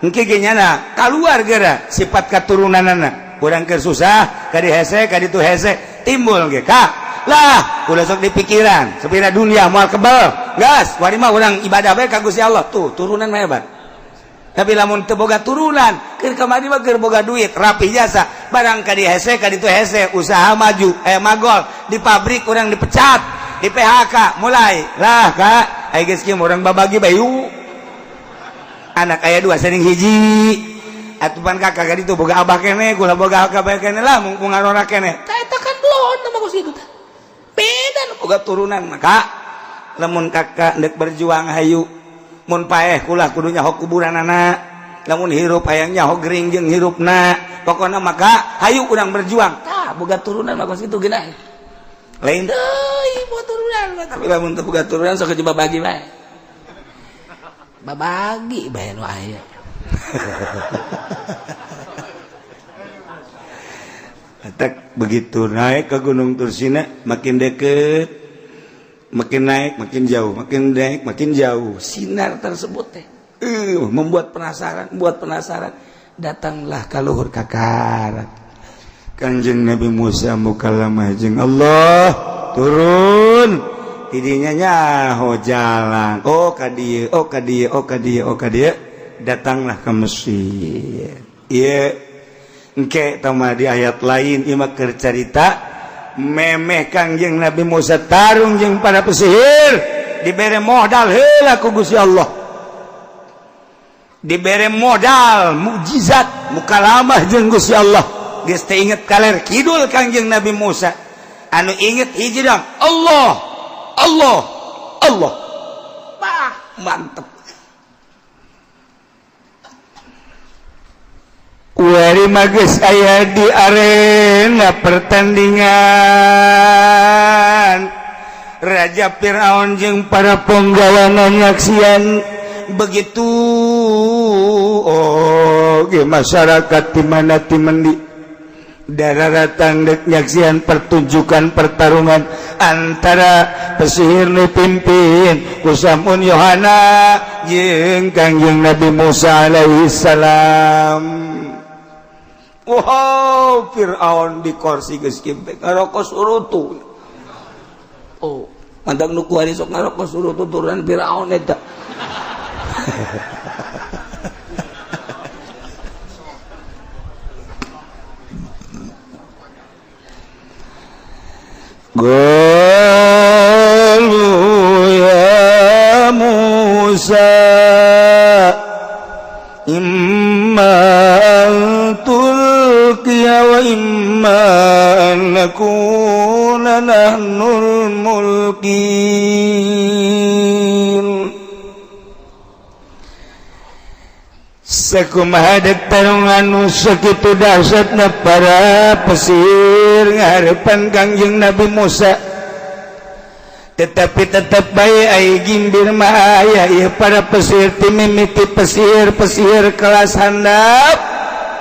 engke ge nyana kaluar geura sifat katurunanana urang keur susah ka dihese ka ditu hese timbul ge ka lah ulah sok dipikiran sepira dunia moal kebal gas wari mah urang ibadah bae ka Gusti Allah tuh turunan mah hebat. Tapi lamun teu boga turunan keur kamari mah keur boga duit rapi jasa barang ka dihese ka ditu hese usaha maju magol di pabrik urang dipecat di PHK mulai lah ka aya geus kieu urang babagi bayu anak aya dua sering hiji atupan kakak ka ditu boga abah keneh kula boga kakak bae keneh lah mung ngarona keneh tah eta kan blon mah geus kitu teh beda nu boga turunan maka lamun kakak deuk berjuang hayu mun paeh kulah kudu nyaho kuburanana lamun hirup hayang nyaho gering jeung hirupna pokona maka hayu urang berjuang tah boga turunan mah kitu geuna lain deui turunan tapi lamun teu boga turunan sok coba bagi bae babagi bae nu aya tak begitu naik ke Gunung Tursina makin deket makin naik makin jauh makin naik makin jauh sinar tersebut teh membuat penasaran datanglah ka luhur kakarat Kanjeng Nabi Musa mukallamah jeung Allah turun tidinya nyaho jalan ka dieu datanglah ke Mesir ieu engke tama di ayat lain ieu mah keur carita memeh Kangjeng Nabi Musa tarung jeung para pesihir dibere modal heula ku Gusti Allah dibere modal mukjizat mukalamah jeung Gusti Allah geus teu inget kaler kidul Kangjeng Nabi Musa anu inget hiji dong Allah mantep wari magis aya di arena pertandingan Raja Firaun jeung para penggawana nyaksian begitu masyarakat di mana timandi dararatan dek nyaksian pertunjukan pertarungan antara pesihir nu pimpin ku Samun Yohana jeung Kangjeng Nabi Musa alaihi salam. Wow, Fir'aun di kursi geus kieu ngarokok surutu. Oh, mantap nu kuari sok ngarokok surutu turunan Fir'aun eta. Qalu ya Musa imma tulqiya wa imma an nakuna nahnul mulkin sakumaha dek tarungan nu sakitu dahsyatna para pesihir ngaharepan Kangjeng Nabi Musa tetapi tetap bae ai gimbir mah aya ieu para pesihir ti mimiti pesihir kelas handap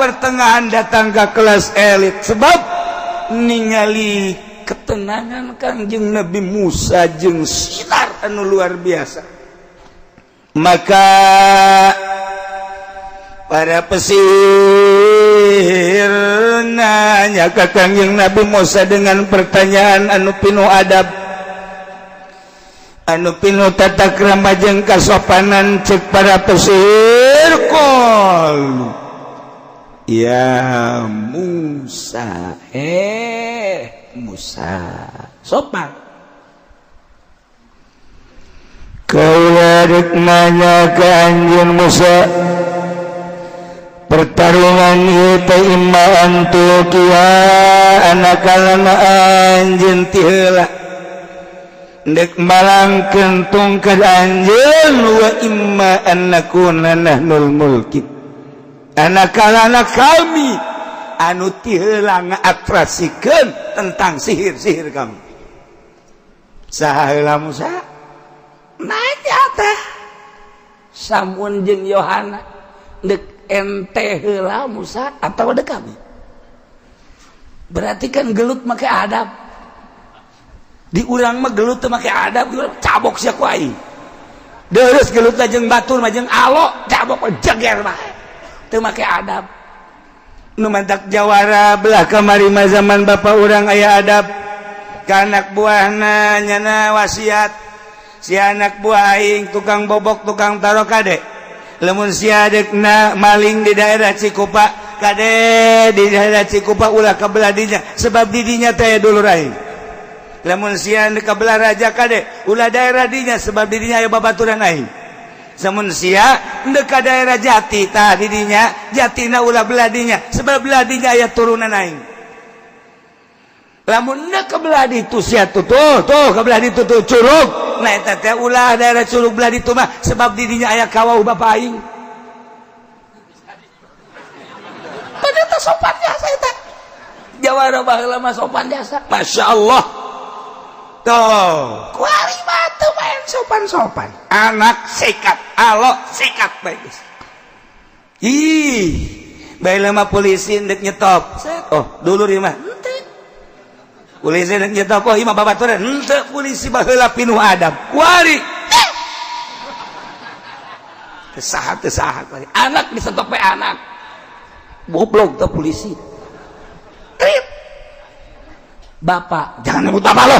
pertengahan datang ke kelas elit sebab ningali ketenangan Kangjeng Nabi Musa jeung sinar anu luar biasa maka para pesihir nanya ke Kangjeng Nabi Musa dengan pertanyaan anu pinuh adab anu pinuh tata krama jeung kasopanan cek para pesihir qol ya Musa Musa sopan kaula rek nanya ka anjeun Musa pertarungan itu imma antukia anakalana anjeun ti heula dek malangkeun tungkad anjeun wa imma annakuna nahnul mulki anakalana kami anu ti heula ngaatrasikeun tentang sihir-sihir kami saha heula Musa nanya teh Samun jeung Yohana dek ente heula Musa atau ada kami berarti kan gelut make adab di urang mah gelut teu make adab cabok sia ku aing deureuss gelut jeung batur mah jeung alo cabok jeger mah teu make adab nu mantak jawara belah kamari mah zaman bapa urang aya adab ka anak buahna nyana wasiat si anak buah aing tukang bobok tukang taro kade lamun siadekna maling di daerah Cikupa kade di daerah Cikupa ulah kabelah dinya sebab didinya teh dulur aing lamun sia kabelah raja kade ulah daerah dinya sebab didinya aya babaturan aing samun sia endeu ka daerah Jati tah didinya Jatina ulah belah dinya sebab belah dinya aya turunan aing lamun endeu kabelah ditu sia tuh kabelah ditu tuh Curug nah eta teh ulah daerah Curug belah ditu mah sebab didinya aya kawau bapa aing ternyata sopan jasa eta jawara baheula mah sopan jasa masyaallah tuh kuari batu main sopan-sopan anak sikat alok sikat bagus ih baik lama polisi ndek nyetop oh dulu rimah ente polisi ndek nyetop oh imah babaturan ente polisi baheula pinuh adab kuari tesahat anak disentok pe anak goblok tuh polisi trip bapak jangan nyebut bapak lo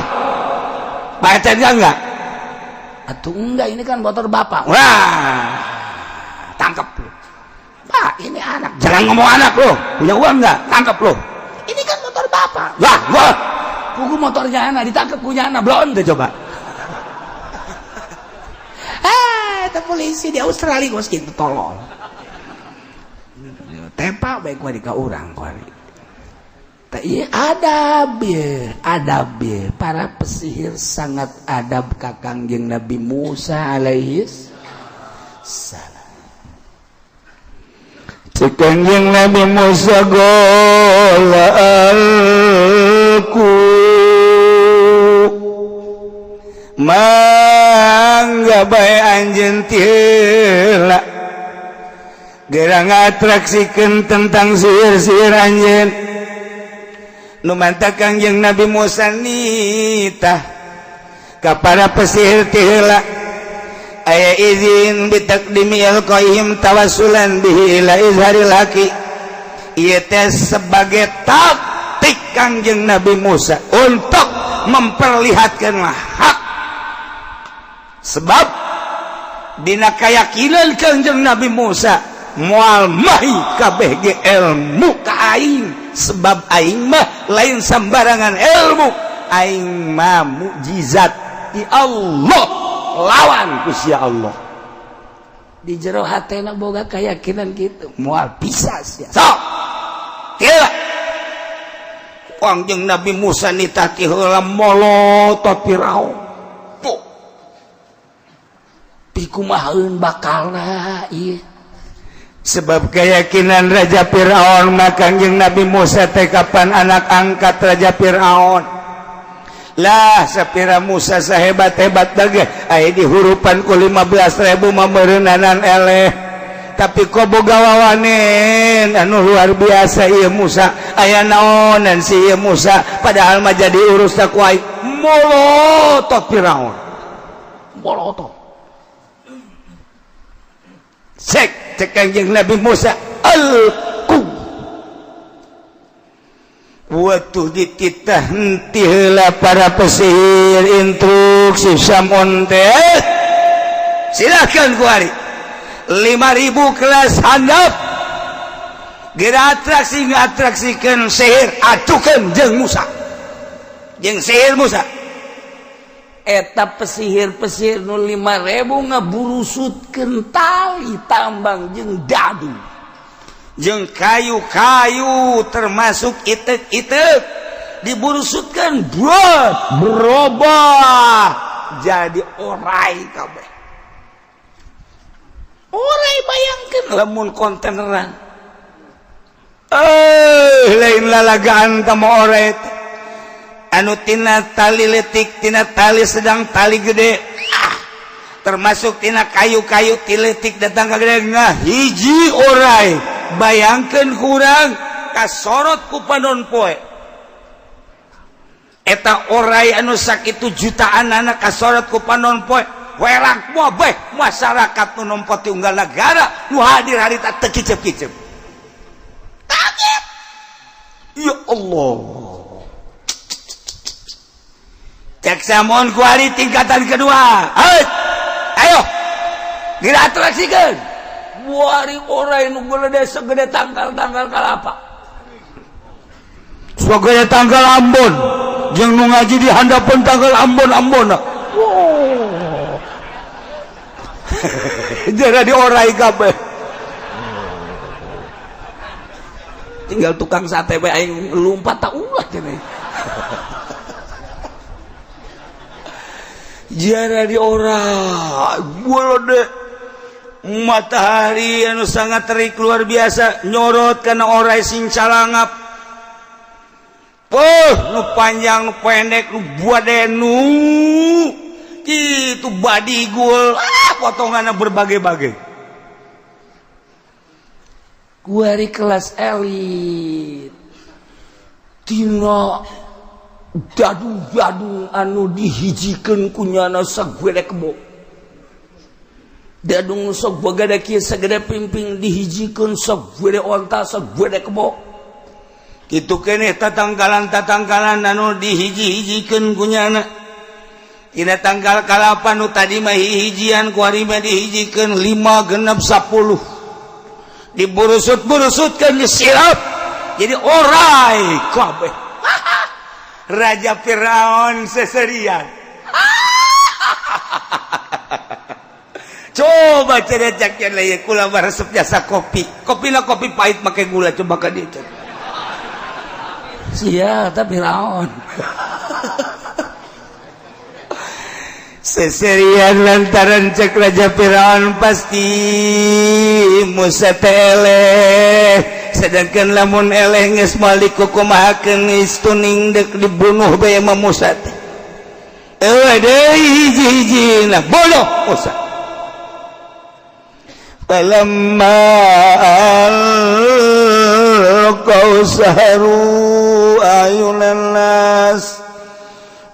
bacanya enggak atuh enggak ini kan motor bapak wah tangkap lo pak ini anak jangan ngomong anak lo punya uang enggak tangkap lo ini kan motor bapak wah kuku motornya anak ditangkap punya anak belum deh coba itu polisi di Australia gue segitu tolol tepak baik gue di ka urang kuari iya adab ya para pesihir sangat adab ka Kangjeng Nabi Musa alaihis salam cek Kangjeng Nabi Musa golaalku mangga bae anjeun tila gerang atraksikeun tentang sihir-sihir anjeun nu mantap Kangjeng Nabi Musa nitah ka para pesihir tila aya izin bitakdimi alqaim tawassulan bihi ila izharil haqi ieu teh sebagai taktik Kangjeng Nabi Musa untuk memperlihatkan hak sebab dina keyakinan Kangjeng Nabi Musa moal mahi kabeh ge ilmu ka aing sebab aing mah lain sembarangan ilmu aing mah mukjizat di Allah lawan Gusti Allah di jero hatena boga keyakinan kitu moal bisa sia sok tila Kangjeng Nabi Musa nitah ti heula molotot Firaun tuh pikumaheun bakalna ieu sebab keyakinan Raja Fir'aun maka Kangjeng Nabi Musa teh kapan anak angkat Raja Fir'aun lah sapira Musa sahebat-hebat dage aya di hurupan ku 15.000 mameureunnan eleh tapi kok boga wawanen anu luar biasa ieu Musa aya naonan si ieu Musa padahal mah jadi urus tak wae molotot Fir'aun molotot cek Kangjeng Nabi Musa alku waktu dititah henti heula para pesihir instruksi samun teh silakan kuari 5.000 kelas handap geura atraksi ngatraksikeun sihir atukeun jeung Musa jeung sihir Musa eta pesihir-pesihir nu 5.000 ngaburusutkeun tali tambang jeung dadu jeung kayu-kayu termasuk itek-itek diburusutkeun berubah jadi orai kabeh orai bayangkeun lamun kontaineran lain lalagaan tama orai anu tina tali letik tina tali sedang tali gede termasuk tina kayu-kayu tiletik datang ka gede hiji orai bayangkeun kurang kasorot ku panon poe eta orai anu sakitu jutaan anak kasorot ku panon poe werang moeh masyarakat nu nompoti unggal negara nu hadir harita teu kicep-kicep kaget ya Allah cek samun kuari tingkatan kedua ayo diatraksikeun buari orai nu gede segede tanggal kalapa segede tanggal Ambon jeung nu ngaji di handapeun tanggal Ambon jadi di orai kabeh tinggal tukang sate bae aing lumpat tak ulah cenah jara di ora bolode matahari anu sangat terik luar biasa nyorot kana orai sing calangap nu panjang nu pendek nu buadenu itu body gul potongannya berbagai-bagai kuari kelas elit tina dadu-dadu anu dihijikeun kunyana sagede kebo dadung sok bagada kieu sagede pimping dihijikeun sagede onta sagede kebo kitu keneh tatangkalan anu dihiji-hijikeun kunyana tina tanggal kalapan nu tadi mah hijian kuari mah dihijikeun 5 genep 10 diburusut-burusutkeun disirap jadi orai kabeh Raja Firaun seserian coba cedecak yang lain kula resep jasa kopi kopi pahit pakai gula coba ka dieu sia tapi Firaun seserian lantaran cek Raja Firaun pasti Musa eleh sedangkan lamun eleh geus moal dikukumahakeun geus tuning dek dibunuh bae mah Musa teh eueuh deui hiji-hijina bodoh Musa falamma alqaw saharu ayunan nas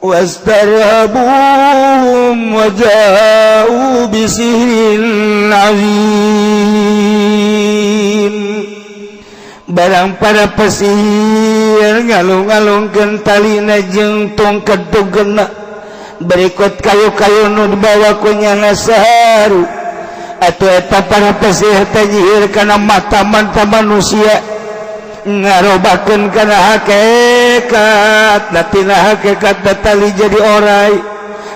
wastarhabuhum waja'u bisihrin azim barang para pesihir ngalung-ngalungkeun talina jeung tongkat dogena berikut kayu-kayu nu dibawa ku nyana saharu atuh eta para pesihir teh nyihir kana mata-mata manusia ngarobakeun kana hakikat tina hakikat tali jadi orai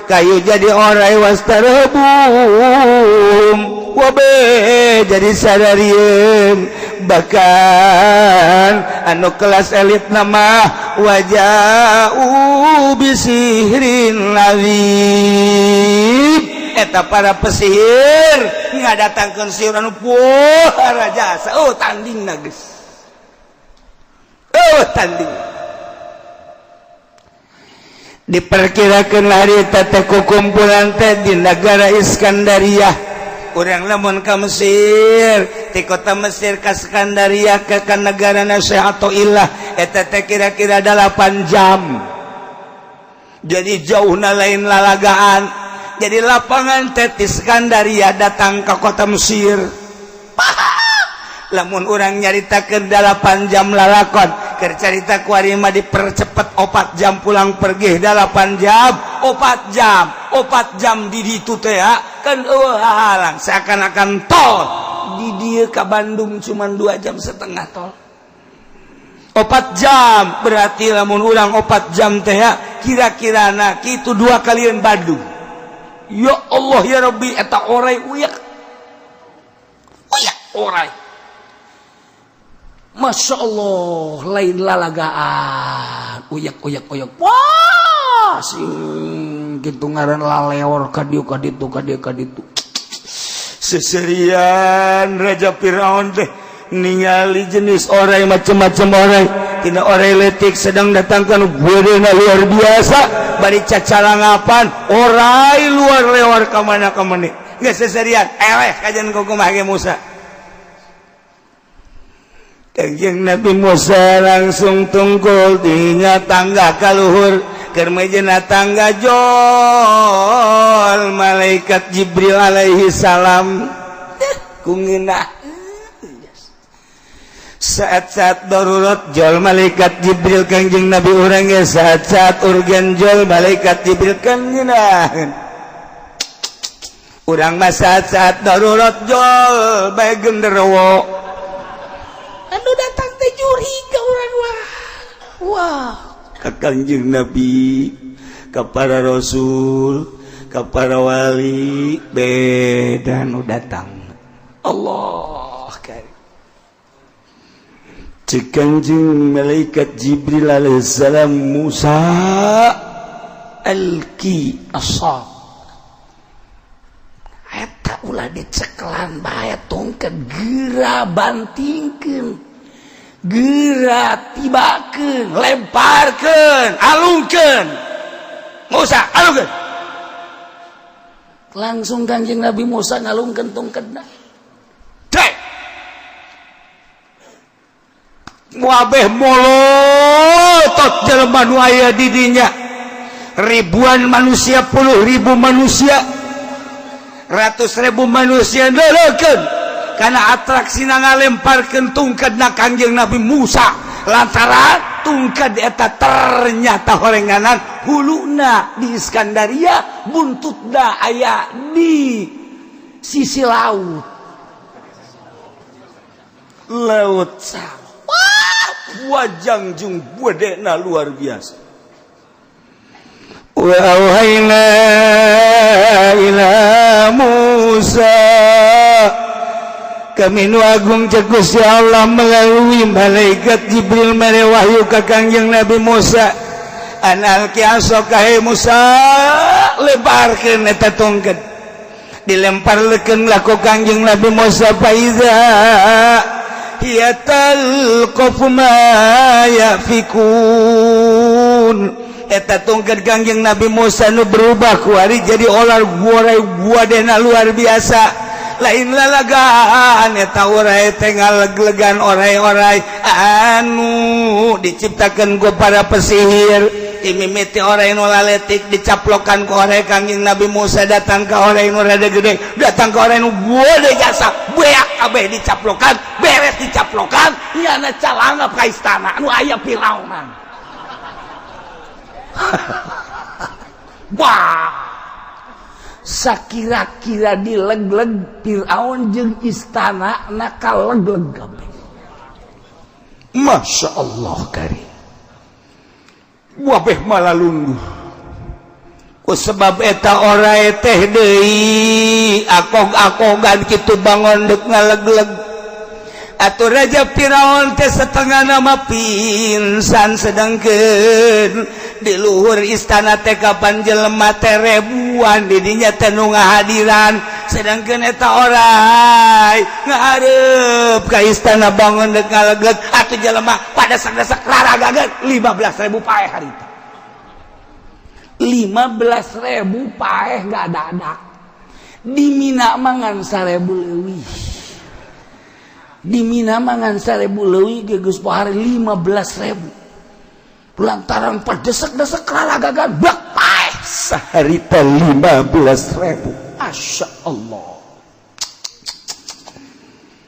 kayu jadi orai wastarabum wabe jadi sadarieun bahkan anu kelas elit nama waja'u bisihrin lazim eta para pesihir ngadatangkeun sihir anu puara jasa tandingna geus tanding diperkirakan hari tata kumpulan teh di negara Iskandaria urang lamun ka Mesir ti kota Mesir ka Iskandaria ke negara Syekh Athaillah eta teh kira-kira 8 jam jadi jauhna lain lalagaan jadi lapangan teh di Iskandaria datang ke kota Mesir lamun urang nyaritakeun 8 jam lalakon keur carita ku ari mah dipercepet 4 jam pulang pergi 8 jam 4 jam di ditu teh kan halang seakan-akan tol di dieu ka Bandung cuman 2 jam setengah tol 4 jam berarti lamun urang 4 jam teh kira-kirana kitu 2 kalian Bandung ya Allah ya Rabbi eta orai uyak orai Masya Allah lain lalagaan uyak wah sing gitu ngaran laleor kadiu kaditu seserian Raja Firaun teh ningali jenis orai macam-macam orai tina orai letik sedang datangkan beureuna luar biasa bari cacalangapan orai luar lewar ka mana-mana geus seserian eleh kajian kumaha ge Musa Kanjeng Nabi Musa langsung tungkul dinya tangga kaluhur keur mejana tangga jol malaikat Jibril alaihi salam kungeunah saat-saat darurat jol malaikat Jibril Kanjeng Nabi urang ge saat-saat urgen jol malaikat Jibril kungeunah urang mah saat-saat darurat jol bae genderuwo anu datang teh juri ka urang wah ka Kanjeng Nabi ka para rasul ka para wali beda nu datang Allah karim cik Kanjeng malaikat Jibril alaihissalam Musa alki asab eta ulah diceklan bae tongket geura bantingkeun gerak tibakeun lemparkeun alungkeun Musa alungkeun langsung Kanjeng Nabi Musa ngalungkeun tongkatna teh wabeh molotot jelema nu aya di dinya ribuan manusia 10.000 manusia ratus ribu manusia ndolekeun karena atraksina ngalemparkeun tungkadna Kanjeng Nabi Musa lantaran tungkad eta ternyata horenganan huluna di Iskandaria buntutna aya di sisi laut sawah wajang jung budena luar biasa wa auhayna ila Musa kami nu agung cegus ya Allah melalui malaikat Jibril mere wahyu ka Kanjeng Nabi Musa an alqi asaka he Musa lebarkeun eta tongkat dilemparkeun laku Kanjeng Nabi Musa faiza hiya talqafu ma yafikun eta tongkat Kanjeng Nabi Musa nu berubah ku ari jadi olar guadena luar biasa lain lalagaan eta urai tengah leg-legan orai-orai anu diciptakan ku para pesihir imimiti orai nu laletik dicaplokan ku orai Kanjeng Nabi Musa datang ke orai nu rada gede datang ke orai nu gede jasa beak kabeh dicaplokan beres dicaplokan nyana calangap ka istana nu aya Firaun wah sakira-kira dileg-leg Firaun jeung istana nakal leg-leg kabeh Masya Allah karim wabeh malalungguh ku sebab eta orae teh deui akog-akogan kitu bangun deuk ngaleg-leg atuh Raja Firaun teh setengah nama pinsan sedangkeun di luhur istana teh kapan jelema teh ribuan di dinya teh nu ngahadiran sedangkeun eta orai ngahareup ka istana bangun deuk ngaleg-leg atuh jelema pada sadak-sadak raragageun 15.000 paeh harita 15.000 paeh gak dadak di Mina mangan 1.000 leuwih di Mina mangan 1.000 leuwih ge geus pohari 15.000 lantaran padesek-desek raragagan bak paeh saharita 15.000 Masya Allah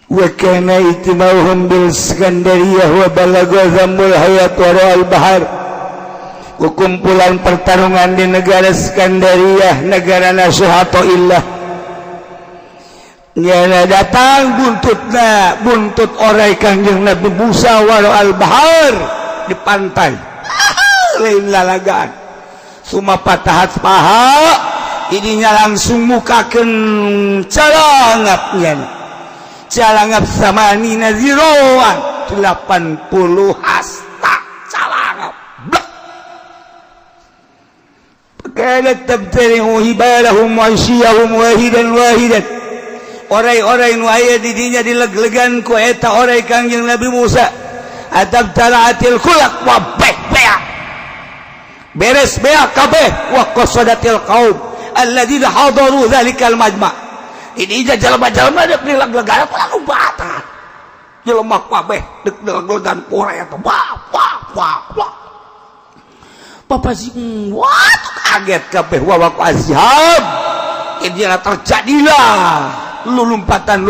wa kana itimauhum bil Iskandariyah wa balagha zamul hayat wa ra'al bahar kumpulan pertarungan di negara Iskandariyah negara nasuhato illah nyana datang buntut orai Kanjeng Nabi Musa wa ra'al bahar di pantai lain lalagaan suma patahat paha ininya langsung mukakeun calangapnya calangap samani naziroan 80 hasta calangap kadat tabtarihu hibalahum wa isyahum wahidan orai-orai nu aya di dinya dileg-legan ku eta orai Kanjeng Nabi Musa adab talaatil khulaq wa beak beres beak kabeh wa qasadatil qaum alladzina hadaru dzalikal majma' ini jalma-jalma deuk dileg-legan lalu batan jelema kabeh deuk dileg-legan porai eta Papa sing wah kaget kabeh wa azhab ini terjadilah lulumpatan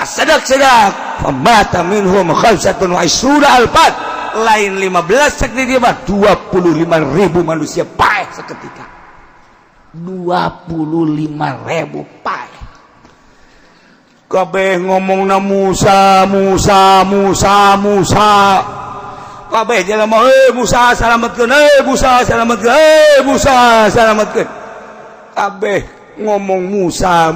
sadak-sadak famata minhum khamsatun wa isruna alfat lain 15 sakti dia mah 25.000 manusia paeh seketika 25.000 paeh kabeh ngomongna Musa kabeh jelema Musa salametkeun Musa salametkeun kabeh ngomong Musa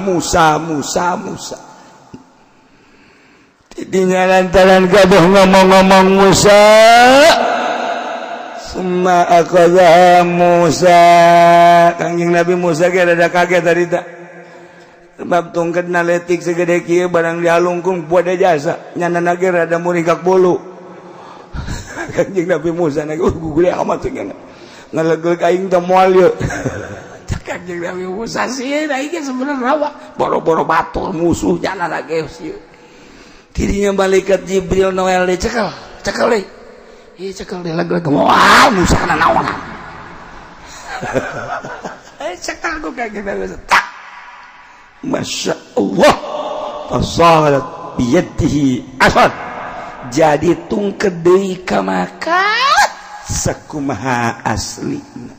dinya lantaran kabeh ngomong Musa summa aqadha Musa Kanjeng Nabi Musa ge rada kaget tadi tak sebab tongkat naletik segede kieu barang dialungkung pada jasa nyana nage rada muringkak bolu Kanjeng Nabi Musa nage gugule amat cenah ngalegleg aing teh moal ye Kanjeng Nabi Musa sieun aing sebenarnya rawa boro-boro batur musuh nyana nage sieun tidinya malaikat Jibril Noel dicekel deui ieu cekel deui leg-leg moal Musa kana naon cekel ku Kanjeng Nabi tak Masya Allah fasalat biyadihi asad jadi tungked deui ka Makkah sakumaha aslina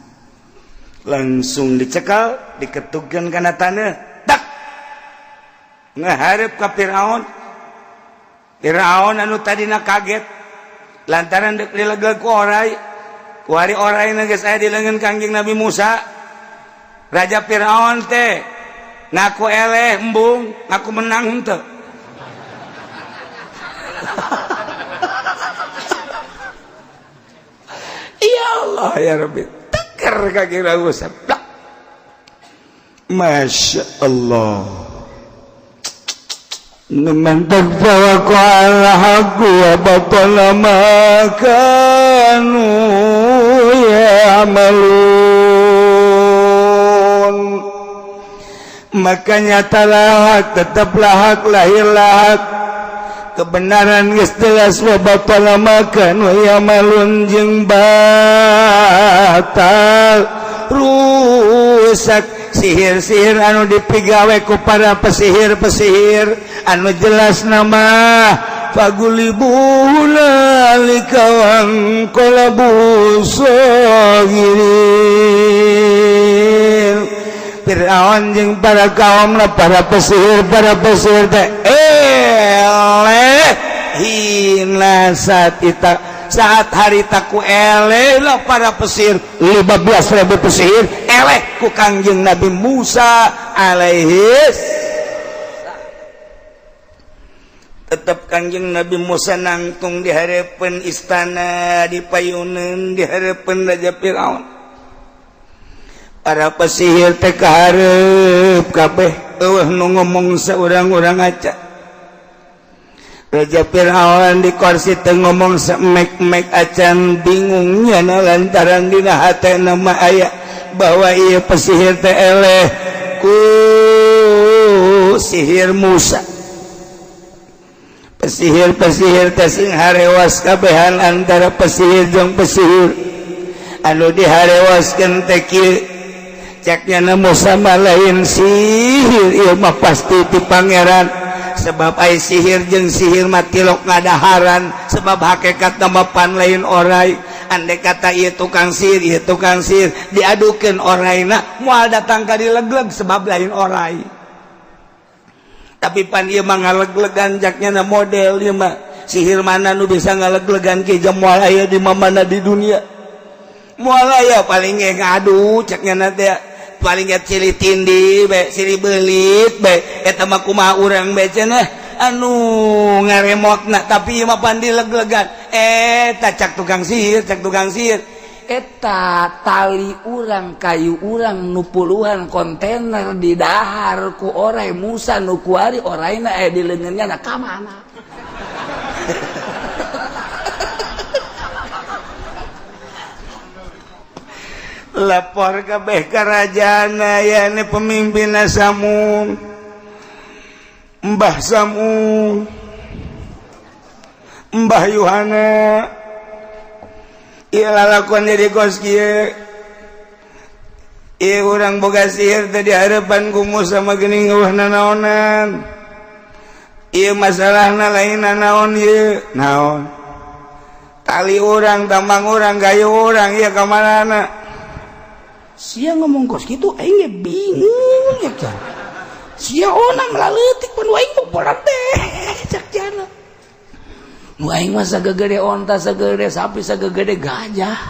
langsung dicekal diketugkeun kana taneuh dak ngahareup ka Firaun anu tadina kaget lantaran deuk dilegeg ku oray ku ari orayna geus aya di leungeun Kanjeng Nabi Musa Raja Firaun teh ngaku eleh embung ngaku menang henteu ya Allah ya Rabbi teker kaki lagu seblak Masya Allah man tawakku ala haqqi wa batala ma kanu ya'malun makanya talahak tetaplah hak lahirlah hak kebenaran geus jelas wa batala makan wa yamalun jeung batal rusak sihir-sihir anu dipigawe ku para pesihir-pesihir anu jelas nama fagulibuna likawan qalabu sagirin Fir'aun jeung para kaumna para pesihir teh eleh hina saat harita ku eleh lah para pesihir 15.000 pesihir eleh ku Kangjeng Nabi Musa alaihis tetap Kangjeng Nabi Musa nangtung di hareupeun istana di payuneun di hareupeun Raja Firaun para pesihir teh kahareup kabeh eueuh nu ngomong saurang-urang aca Raja Firaun di kursi teh ngomong samek-mek acan bingungnya lantaran dina hatena mah aya bahwa ieu pesihir teh eleh ku sihir Musa pesihir-pesihir teh sing harewas kabehan antara pesihir jeung pesihir anu diharewaskeun teh kieu caknya Musa mah lain sihir ieu mah pasti ti pangeran sebab ai sihir jeung sihir mah tilok ngadaharan sebab hakikat nama pan lain oray andai kata ieu tukang sihir diadukeun orayna moal datang ka dilegleg sebab lain oray tapi pan ieu mah ngaleglegan jaknya model ieu mah sihir mana nu bisa ngaleglegan ki jeung moal aya di mana di dunia moal aya paling ngadu caknya teh paling cili tindi bae cili beulit bae eta mah kumaha urang bae cenah anu ngaremotna tapi ieu mah pan dileglegan eta cak tukang sihir eta tali urang kayu urang nu puluhan kontainer di dahar ku oray Musa nu kuari orayna aya di leungeunnya na ka mana lapor kabeh karajana ya ini pemimpin Samun Mbah Samun Mbah Yuhana ieu lalakon jadi kos kieu ieu urang boga sihir teh di hareupan ku Musa mah geuning eueuh nanaonan ieu masalahna lain nanaon ieu naon tali urang tambang urang gayu urang ieu ka manana sia ngomong kos gitu aing bingung ya kan sia onang laleutik pan aing poporan teh cak jana nu aing mah sagegede onta sagegede sapi sagegede gajah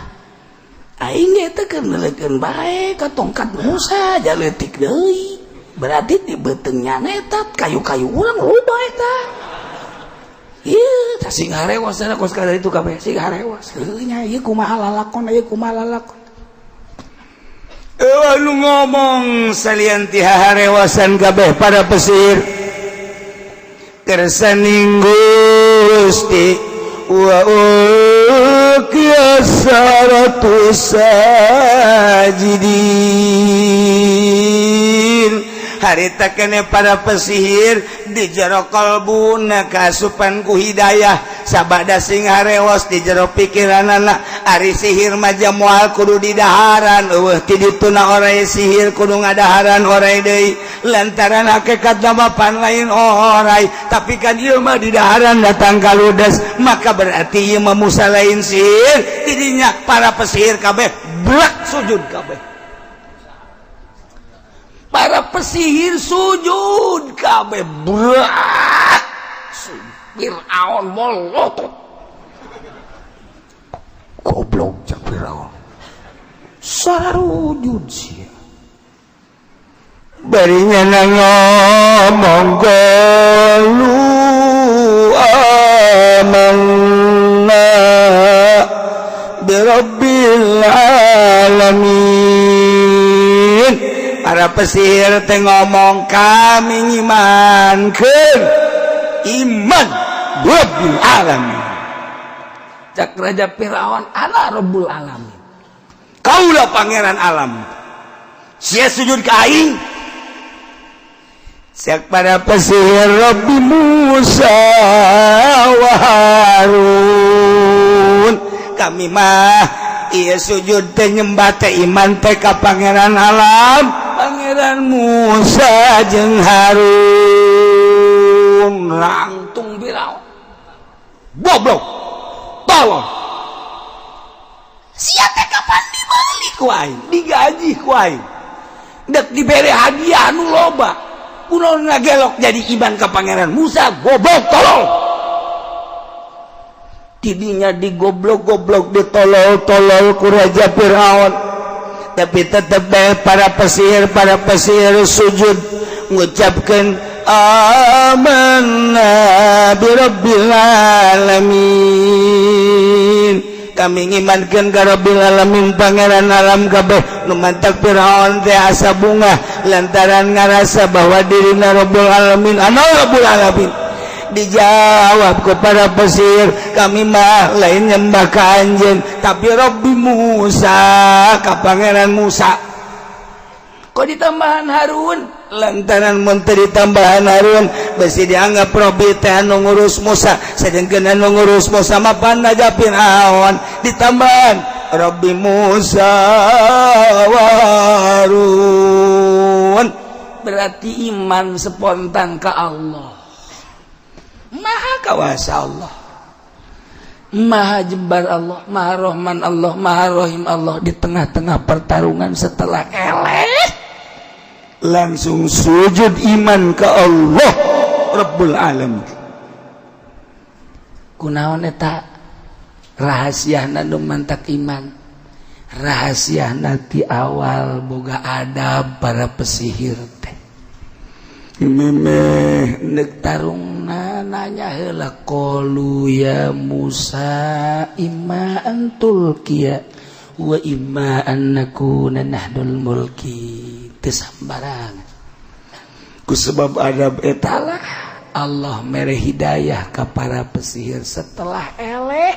aing ge teh keur neuleukeun bae ka tongkat Musa jaleutik deui berarti di beutengnya eta kayu-kayu urang loba eta ieu tah sing harewas kos kada itu kabeh sing harewas heuh nya ieu kumaha lalakon ngomong salianti harewasan kabeh para pesir kersaning Gusti wa kiasaratu sajidin harita kene para pesihir di jero kalbuna kasupan ku hidayah sabada sing harewas di jero pikiranana ari sihir maja moal kudu di daharan eueuh ti dituna oray sihir kudu ngadaharan oray deui lantaran hakikat mapan lain oray tapi kan ieu mah di daharan datang kaludas maka berarti ieu mah musa lain sihir tidinya para pesihir kabeh blak sujud kabeh para pesihir sujud kabeh berat Fir'aun molotot goblok cak Fir'aun sarujud sih barinya ngomong qalu amanna birabbil alamin para pesihir teh ngomong kami ngimankeun iman Rabbil alamin cak raja Firaun ana Rabbul alamin kaulah pangeran alam sia sujud ka aing cak para pesihir Rabbi Musa wa Harun kami mah ieu sujud teh nyembah teh iman teh ka pangeran alam pangeran Musa jeung Harun rangtung Firaun goblok tolong sia teh kapan dibeli ku aing digaji ku aing dek dibere hadiah anu loba kunaon ngagelok jadi iman ka pangeran Musa goblok tolong tidinya digoblok-goblok ditolol-tolol ku raja Firaun tapi tetap para pesihir sujud mengucapkan amanna birabbil alamin kami ngimankeun ka Rabbil alamin pangeran alam kabeh nu mantak Firaun teh asa bunga lantaran ngarasa bahwa dirina Rabbul alamin ana Rabbul alamin dijawab kepada pesihir kami mah lain nyembah ka anjeun tapi Rabbi Musa ka pangeran Musa kok ditambahan Harun lantaran menteri tambahan Harun besi dianggap Rabbi teh anu ngurus Musa sedengkeun anu ngurus Musa mah panaja Firaun ditambahan Rabbi Musa wa Harun berarti iman spontan ka Allah maha kawasa Allah maha jembar Allah maha rahman Allah maha rahim Allah di tengah-tengah pertarungan setelah eleh langsung sujud iman ke Allah Rabbul alamin kunaon eta rahasiana nu mantak iman rahasiana ti awal boga adab para pesihir teh memeh nek tarungna nanya heula qalu ya Musa imma antul kiya wa imma an nakuna nahdul mulki teu sambarang ku sebab adab eta lah Allah mere hidayah ka para pesihir setelah eleh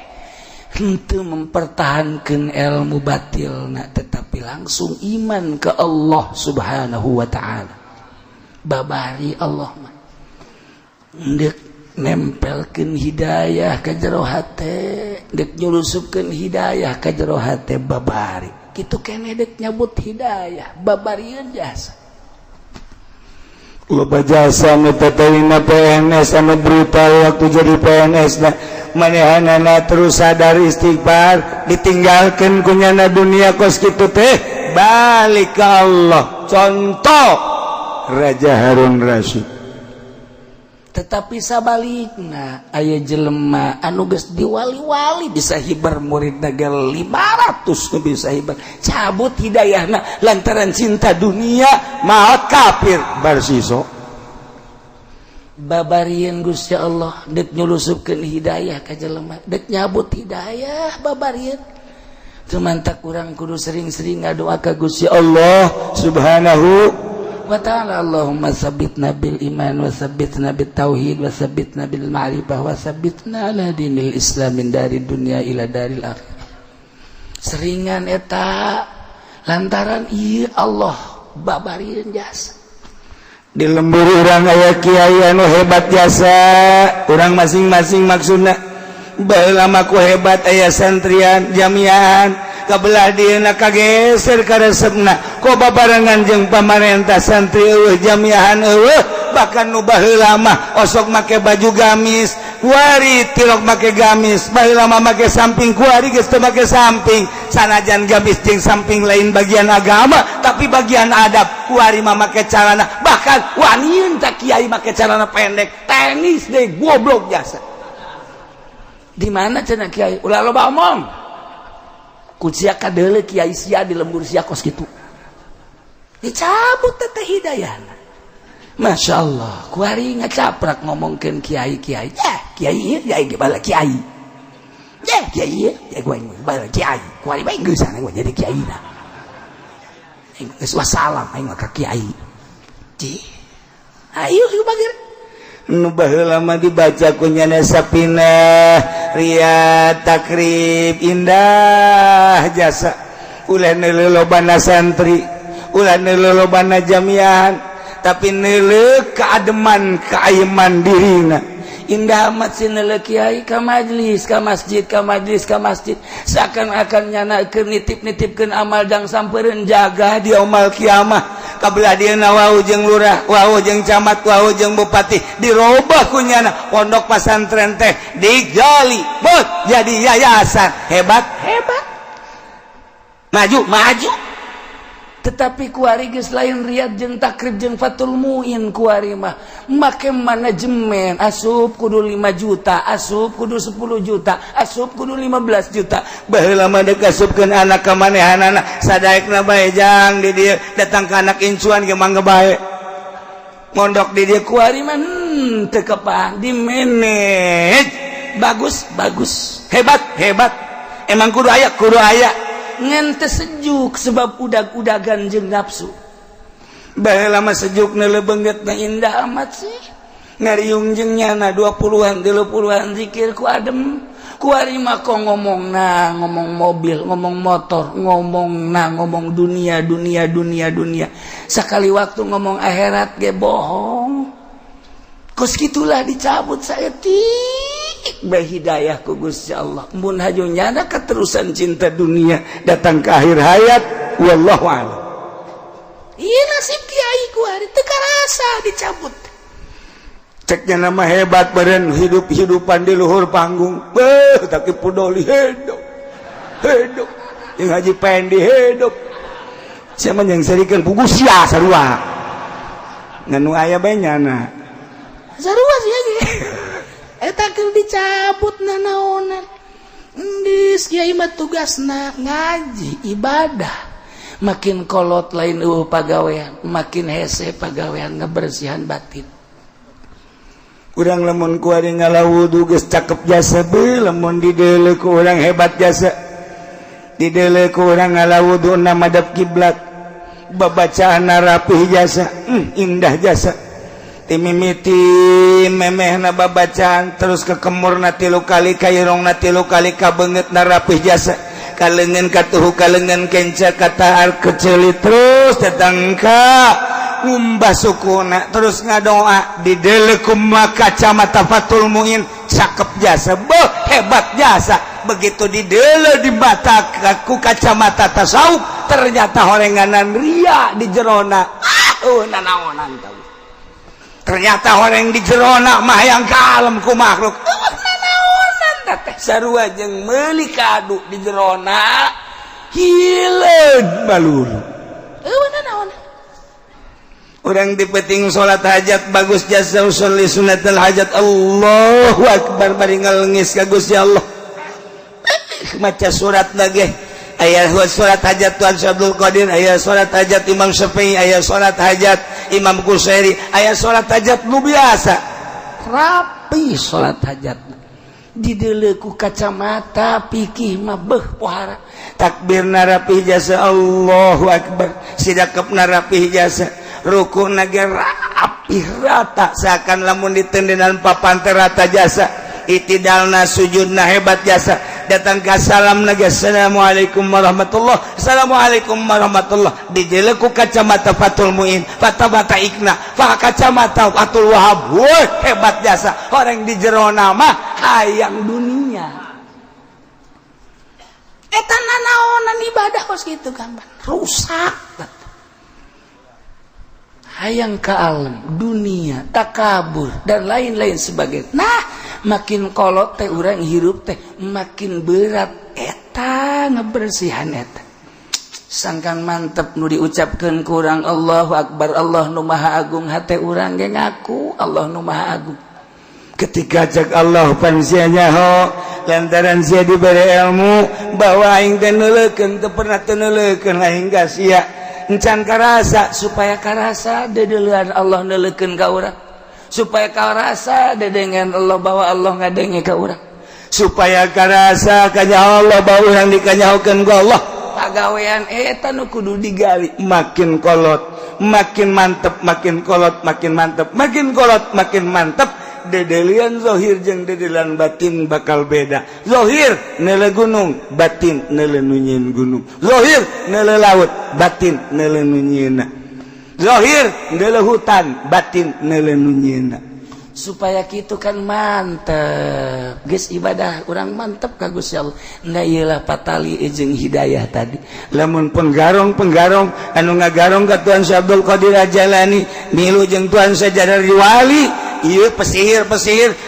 henteu mempertahankeun ilmu batilna tetapi langsung iman ke Allah Subhanahu wa taala babari Allah mah dek nempelkeun hidayah ka jero hate dek nyulusupkeun hidayah ka jero hate babari kitu keneh dek nyabut hidayah babarieun jasa loba jasa nu teteuna PNS anu brutal waktu jadi PNS na manehanana terus sadar istighfar ditinggalkeun kunyana dunia kos kitu teh balik ka Allah contoh Raja Harun Rasyid tetapi sabalikna aya jelema anu geus diwali-wali bisa hibar muridna ge 500 nu bisa hibar cabut hidayahna lantaran cinta dunia maot kafir barsiso babarieun Gusti Allah dek nyulusupkeun hidayah ka jelema dek nyabut hidayah babarieun Tumantak urang kudu sering-sering ngadoa ka Gusti Allah Subhanahu wa ta'ala. Allahumma sabbitna bil iman wa sabbitna bit tauhid wa sabbitna bil ma'rifah wa sabbitna ala dinil islam min dari dunya ila daril akhirah. Seringan eta lantaran ieu Allah babarieun jasa. Di lembur urang aya kiai anu hebat jasa, urang masing-masing maksudna baheula mah ku hebat aya santrian jamiahan kabelah dieuna kageser ka resepna ku babarengan jeung pamarentah santri eueuh jamiahan eueuh bahkan nu baheula mah osok make baju gamis kuari tilok make gamis baheula mah make samping kuari geus teu make samping sanajan gamis jeung samping lain bagian agama tapi bagian adab kuari mah make calana bahkan wanieun tak kiai make calana pendek tenis deui goblok jasa. Di mana cenah kiai ulah loba omong ku sia kadeuleu kiai sia di lembur sia kos kitu dicabut teh hidayahna. Masya Allah kuari ngacaprak ngomongkeun kiai-kiai kiai ieu kiai bala kiai kiai ieu kiai bala kiai kuari bae geus sana gua jadi kiaina geus wassalam aing mah ka kiai ayo bagir nu baheula mah dibaca ku nyana sapina riyad takrib indah jasa ulah neuleuh lobana santri ulah neuleuh lobana jamiahan tapi neuleuh kaademan kaayeman dirina indah amat si neuleuh kiai ka majlis ka masjid ka majlis ka masjid seakan-akan nyanakeun nitip-nitipkeun amal dang sampeureun jaga di yaumul kiamah kabelah dieuna wau jeung lurah wau jeung camat wau jeung bupati dirobah ku nyana pondok pesantren teh digali bot jadi yayasan hebat maju tetapi kuari geus lain riyad jeung takrib jeung fatul muin kuari mah make manajemen asup kudu 5 juta asup kudu 10 juta asup kudu 15 juta baheula mah deuk asupkeun anak ka manehanana sadaekna bae jang di dieu datang ka anak incuan ge mangga bae mondok di dieu kuari mah teu kepang di manage bagus hebat emang kudu aya ngan teu sejuk sebab udag-udagan jeung nafsu baheula mah sejuk neuleuh beungeutna indah amat sih ngariung jeung nyana 20-an 30-an zikir ku adem kuari mah kok ngomongna ngomong mobil ngomong motor ngomong dunia sakali waktu ngomong akhirat ge bohong kos kitulah dicabut saeutik bae hidayah ku Gusti Allah mun haju nyana keterusan cinta dunia datang ke akhir hayat wallahu a'lam. Ieu nasib kiai ku ari teu karasa dicabut ceknya nama hebat beren hidup-hidupan di luhur panggung tapi pudoli hidup yang haji pendi hidup siapa yang serikeun pugu sia sarua nganu aya bae nyana sarua sia ge eta keur dicabut nanaonan geus kiai mah tugasna ngaji ibadah makin kolot lain pagawean makin hese pagawean ngabersihan batin urang lamun kuari ngalawudu geus cakep jasa beuh lamun dideuleuh ku urang hebat jasa dideuleuh ku urang ngalawudu na madep kiblat babacaanna rapih jasa indah jasa timimiti memehna babacaan terus ke kemurna 3 kali kairongna 3 kali kabeungeutna rapih jasa kalengan katuhu kalengan kenca katahar kecelit terus datang ka ngumbah sukuna terus ngadoa dideuleuh ku kacamata fatul muin cakep jasa hebat jasa begitu dideuleuh di mata ku kacamata tasawuf ternyata horenganan ria di jerona nanaonan tahu ternyata orang di jerona mah yang kalem ku makhluk nanaonan teh sarua jeung meuli kadu di jerona hileud balulu nanaonan urang dipeting salat hajat bagus jasa usolli sunnatul hajat Allahu akbar bari ngalengis ka Gusti Allah maca surat lagi aya salat hajat Tuan Abdul Qadir aya salat hajat Imam Syafi'i aya salat hajat Imam Qushairi aya salat hajat nu biasa rapi salat hajat dideleku kacamata pikih mah beuh pohara takbir narapi jasa Allahu Akbar sidakep narapi jasa ruku nagara api rata seakan lamun ditendenan papan terata jasa itidalna sujudna hebat jasa datang ke salam naga assalamualaikum warahmatullah assalamualaikum warahmatullah dijeleku kacamata Fatul Muin fatabata ikna fa kacamata Fatul Wahab hebat jasa orang di jero nama hayang dunia eta naonan ibadah kos gitu gambar rusak hayang ka alam dunia takabur dan lain-lain sebagainya. Nah makin kolot teh urang hirup teh makin berat eta ngebersihan eta sangkan mantep nu diucapkeun ku urang Allahu Akbar Allah nu maha agung hate urang ge ngaku Allah nu maha agung ketika cek Allah pan sia nyaho lantaran sia diberi ilmu bahwa aing teh neulekeun teu pernah teu neulekeun aing ka sia encan karasa supaya karasa dedeulean Allah neulekeun ka urang supaya karasa dedengan Allah bahwa Allah ngadenge ka urang supaya karasa kanya Allah bahwa urang dikanyahokeun ku Allah pagawean eta nu kudu digali makin kolot makin mantep makin kolot makin mantep makin kolot makin mantep dedelian zahir jeung dedelian batin bakal beda zahir neule gunung batin neule nu nyieun gunung zahir neule laut batin neule nu nyieunna zahir neule hutan batin neule nu nyieunna supaya kitu kan mantep geus ibadah urang mantep ka Gusti Allah da ieu lah patali jeung hidayah tadi lamun penggarong anu ngagarong ka Tuan Syekh Abdul Qadir Jalani milu jeung Tuan Sajadah wali ieu pesihir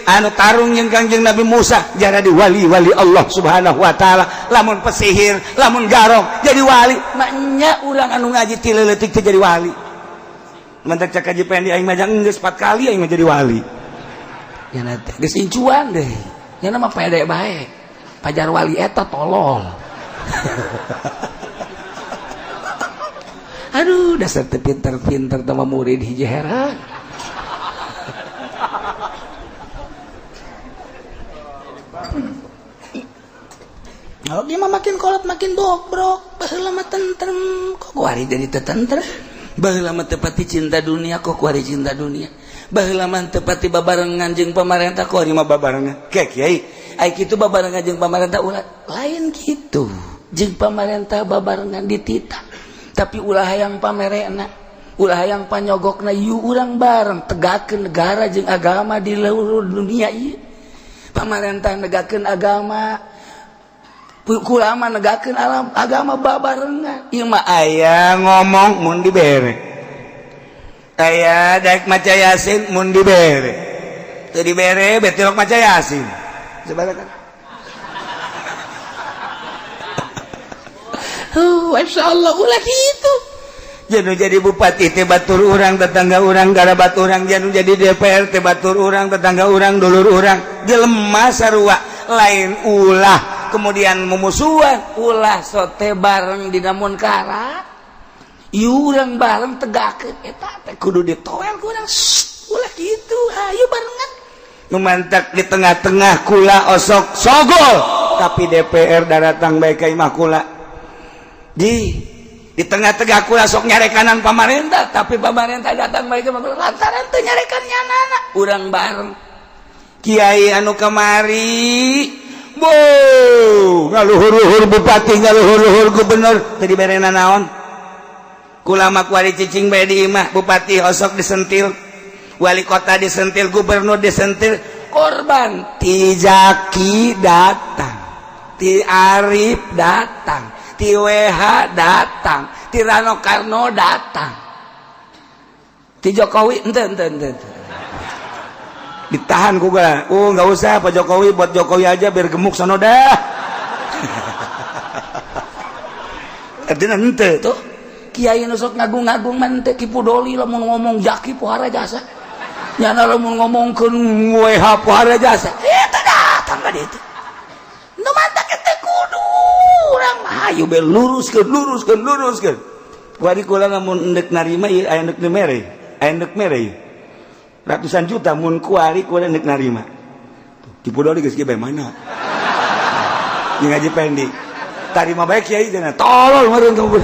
anu tarung jeung Kangjeng Nabi Musa jadi wali Allah Subhanahu wa taala lamun pesihir lamun garong jadi wali maknya urang anu ngaji ti leutik teh jadi wali mantak cak kaji pendi aing mah geus 4 kali aing mah jadi wali ya nanti geus incuan deh nya mah pede bae pajar wali eta tolol aduh dasar teu pinter-pinter teh murid hiji heran kalau dia mah makin kolot makin dobrok baheula mah tentrem kok kuari jadi teu tentrem baheula mah teu pati cinta dunia kok kuari cinta dunia baheula mah teu pati babarengan jeung pamarentah kok ari mah babarengan ke kiai ai kitu babarengan jeung pamarentah ulah lain kitu jeung pamarentah babarengan dititah tapi ulah hayang pamerena ulah hayang panyogokna ieu urang bareng tegakeun negara jeung agama di seluruh dunia ieu pamarentah negakeun agama kulama negakeun alam agama babarengan ieu mah aya ngomong mun dibere aya daek maca yasin mun dibere teu dibere betilok maca yasin sabaraha masyaallah ulah kitu janu jadi bupati teh batur urang tetangga urang garabat urang janu jadi DPR teh batur urang tetangga urang dulur urang jelema sarua lain ulah kemudian memusuhan ulah sote bareng di namun kara ieu urang bareng tegakeun eta teh kudu ditoel ku urang ulah kitu hayu barengan nu mantak di tengah-tengah kula osok sogol tapi DPR daratang bae ka imah kula di tengah-tengah kula sok nyarekanan pamarentah tapi pamarentah datang bae ka imah kula lantaran teu nyarekan nyanana urang bareng kiai anu kamari bo ngaluhur-luhur bupati ngaluhur-luhur gubernur tadi berena naon kula mah kuari cicing bae di imah bupati osok disentil wali kota disentil gubernur disentil korban ti Jaki datang ti Arif datang ti WH datang ti Rano Karno datang ti Jokowi ente ditahan juga nggak usah Pak Jokowi buat Jokowi aja biar gemuk sono dah artinya ente tuh kiai nu sok ngagung-ngagung man teh kipu doli lamun ngomong Jaki pohara jasa nyana lamun ngomongkeun WH pohara jasa eta datang ka ditu nu mantak teh kudu urang mah ayo be luruskeun wari kula lamun endek narima ieu aya endek mere ratusan juta mun kuari kula endek narima Kipudoli geus kieu bae mana jeung Haji Pendi tarima bae kiai cenah tolol meureun kamu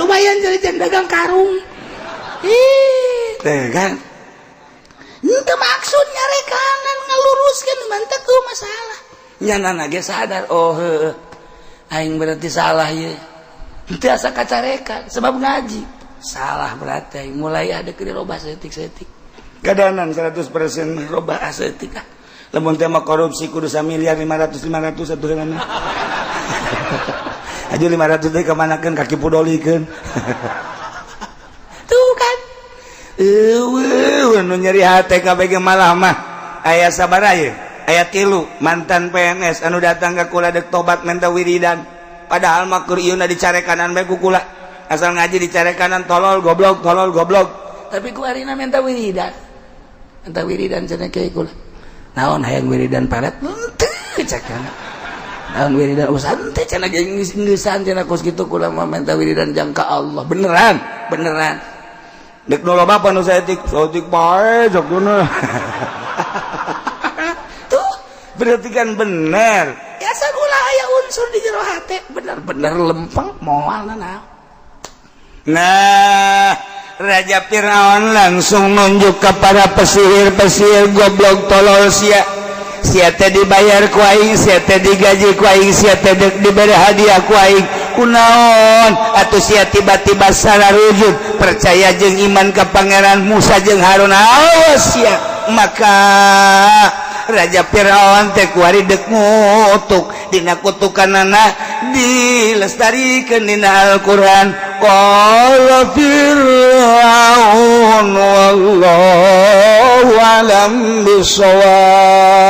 lumayan jadi dagang karung teh kan itu maksud nyarekanan ngeluruskan mantep tuh masalah nyanana ge sadar oh heuh aing berarti salah ya itu asa kacarekan sebab ngaji salah berarti aing mulai ada kiri robah setik kadanan 100% robah asetik ah lamun teh mah korupsi kudu 1 miliar 500 satu heulana aju 500 teh kamanakeun kaki pudolikeun tuh kan nu nyeri hate kabeh malah mah aya sabaraha aya 3 mantan PNS anu datang ka kula dek tobat minta wiridan padahal mah keur ieu na dicarekanan bae ku kula asal ngaji dicarekanan tolol goblok tapi ku arina minta wiridan cenah kiai kula naon hayang wiridan paret teu cakan naon wiridan usan teh cenah geus-geusan cenah kos kitu kula mah minta wiridan jangka Allah beneran dek nu loba panu saeutik bae joguna tuh berarti kan bener ya sagula aya unsur di jero hate bener-bener lempeng moalna naon nah Raja Firaun langsung nunjuk kepada pesihir goblok tolol sia teh dibayar ku aing sia teh digaji ku aing sia teh diberi hadiah ku aing kunaon atuh sia tiba-tiba salah rujud percaya jeung iman ka Pangeran Musa jeung Harun awas sia maka Raja Firaun teh kuari dek ngutuk dina kutukanana dilestarikeun dina Al-Qur'an qala fir'aun wallahu alam bisawab.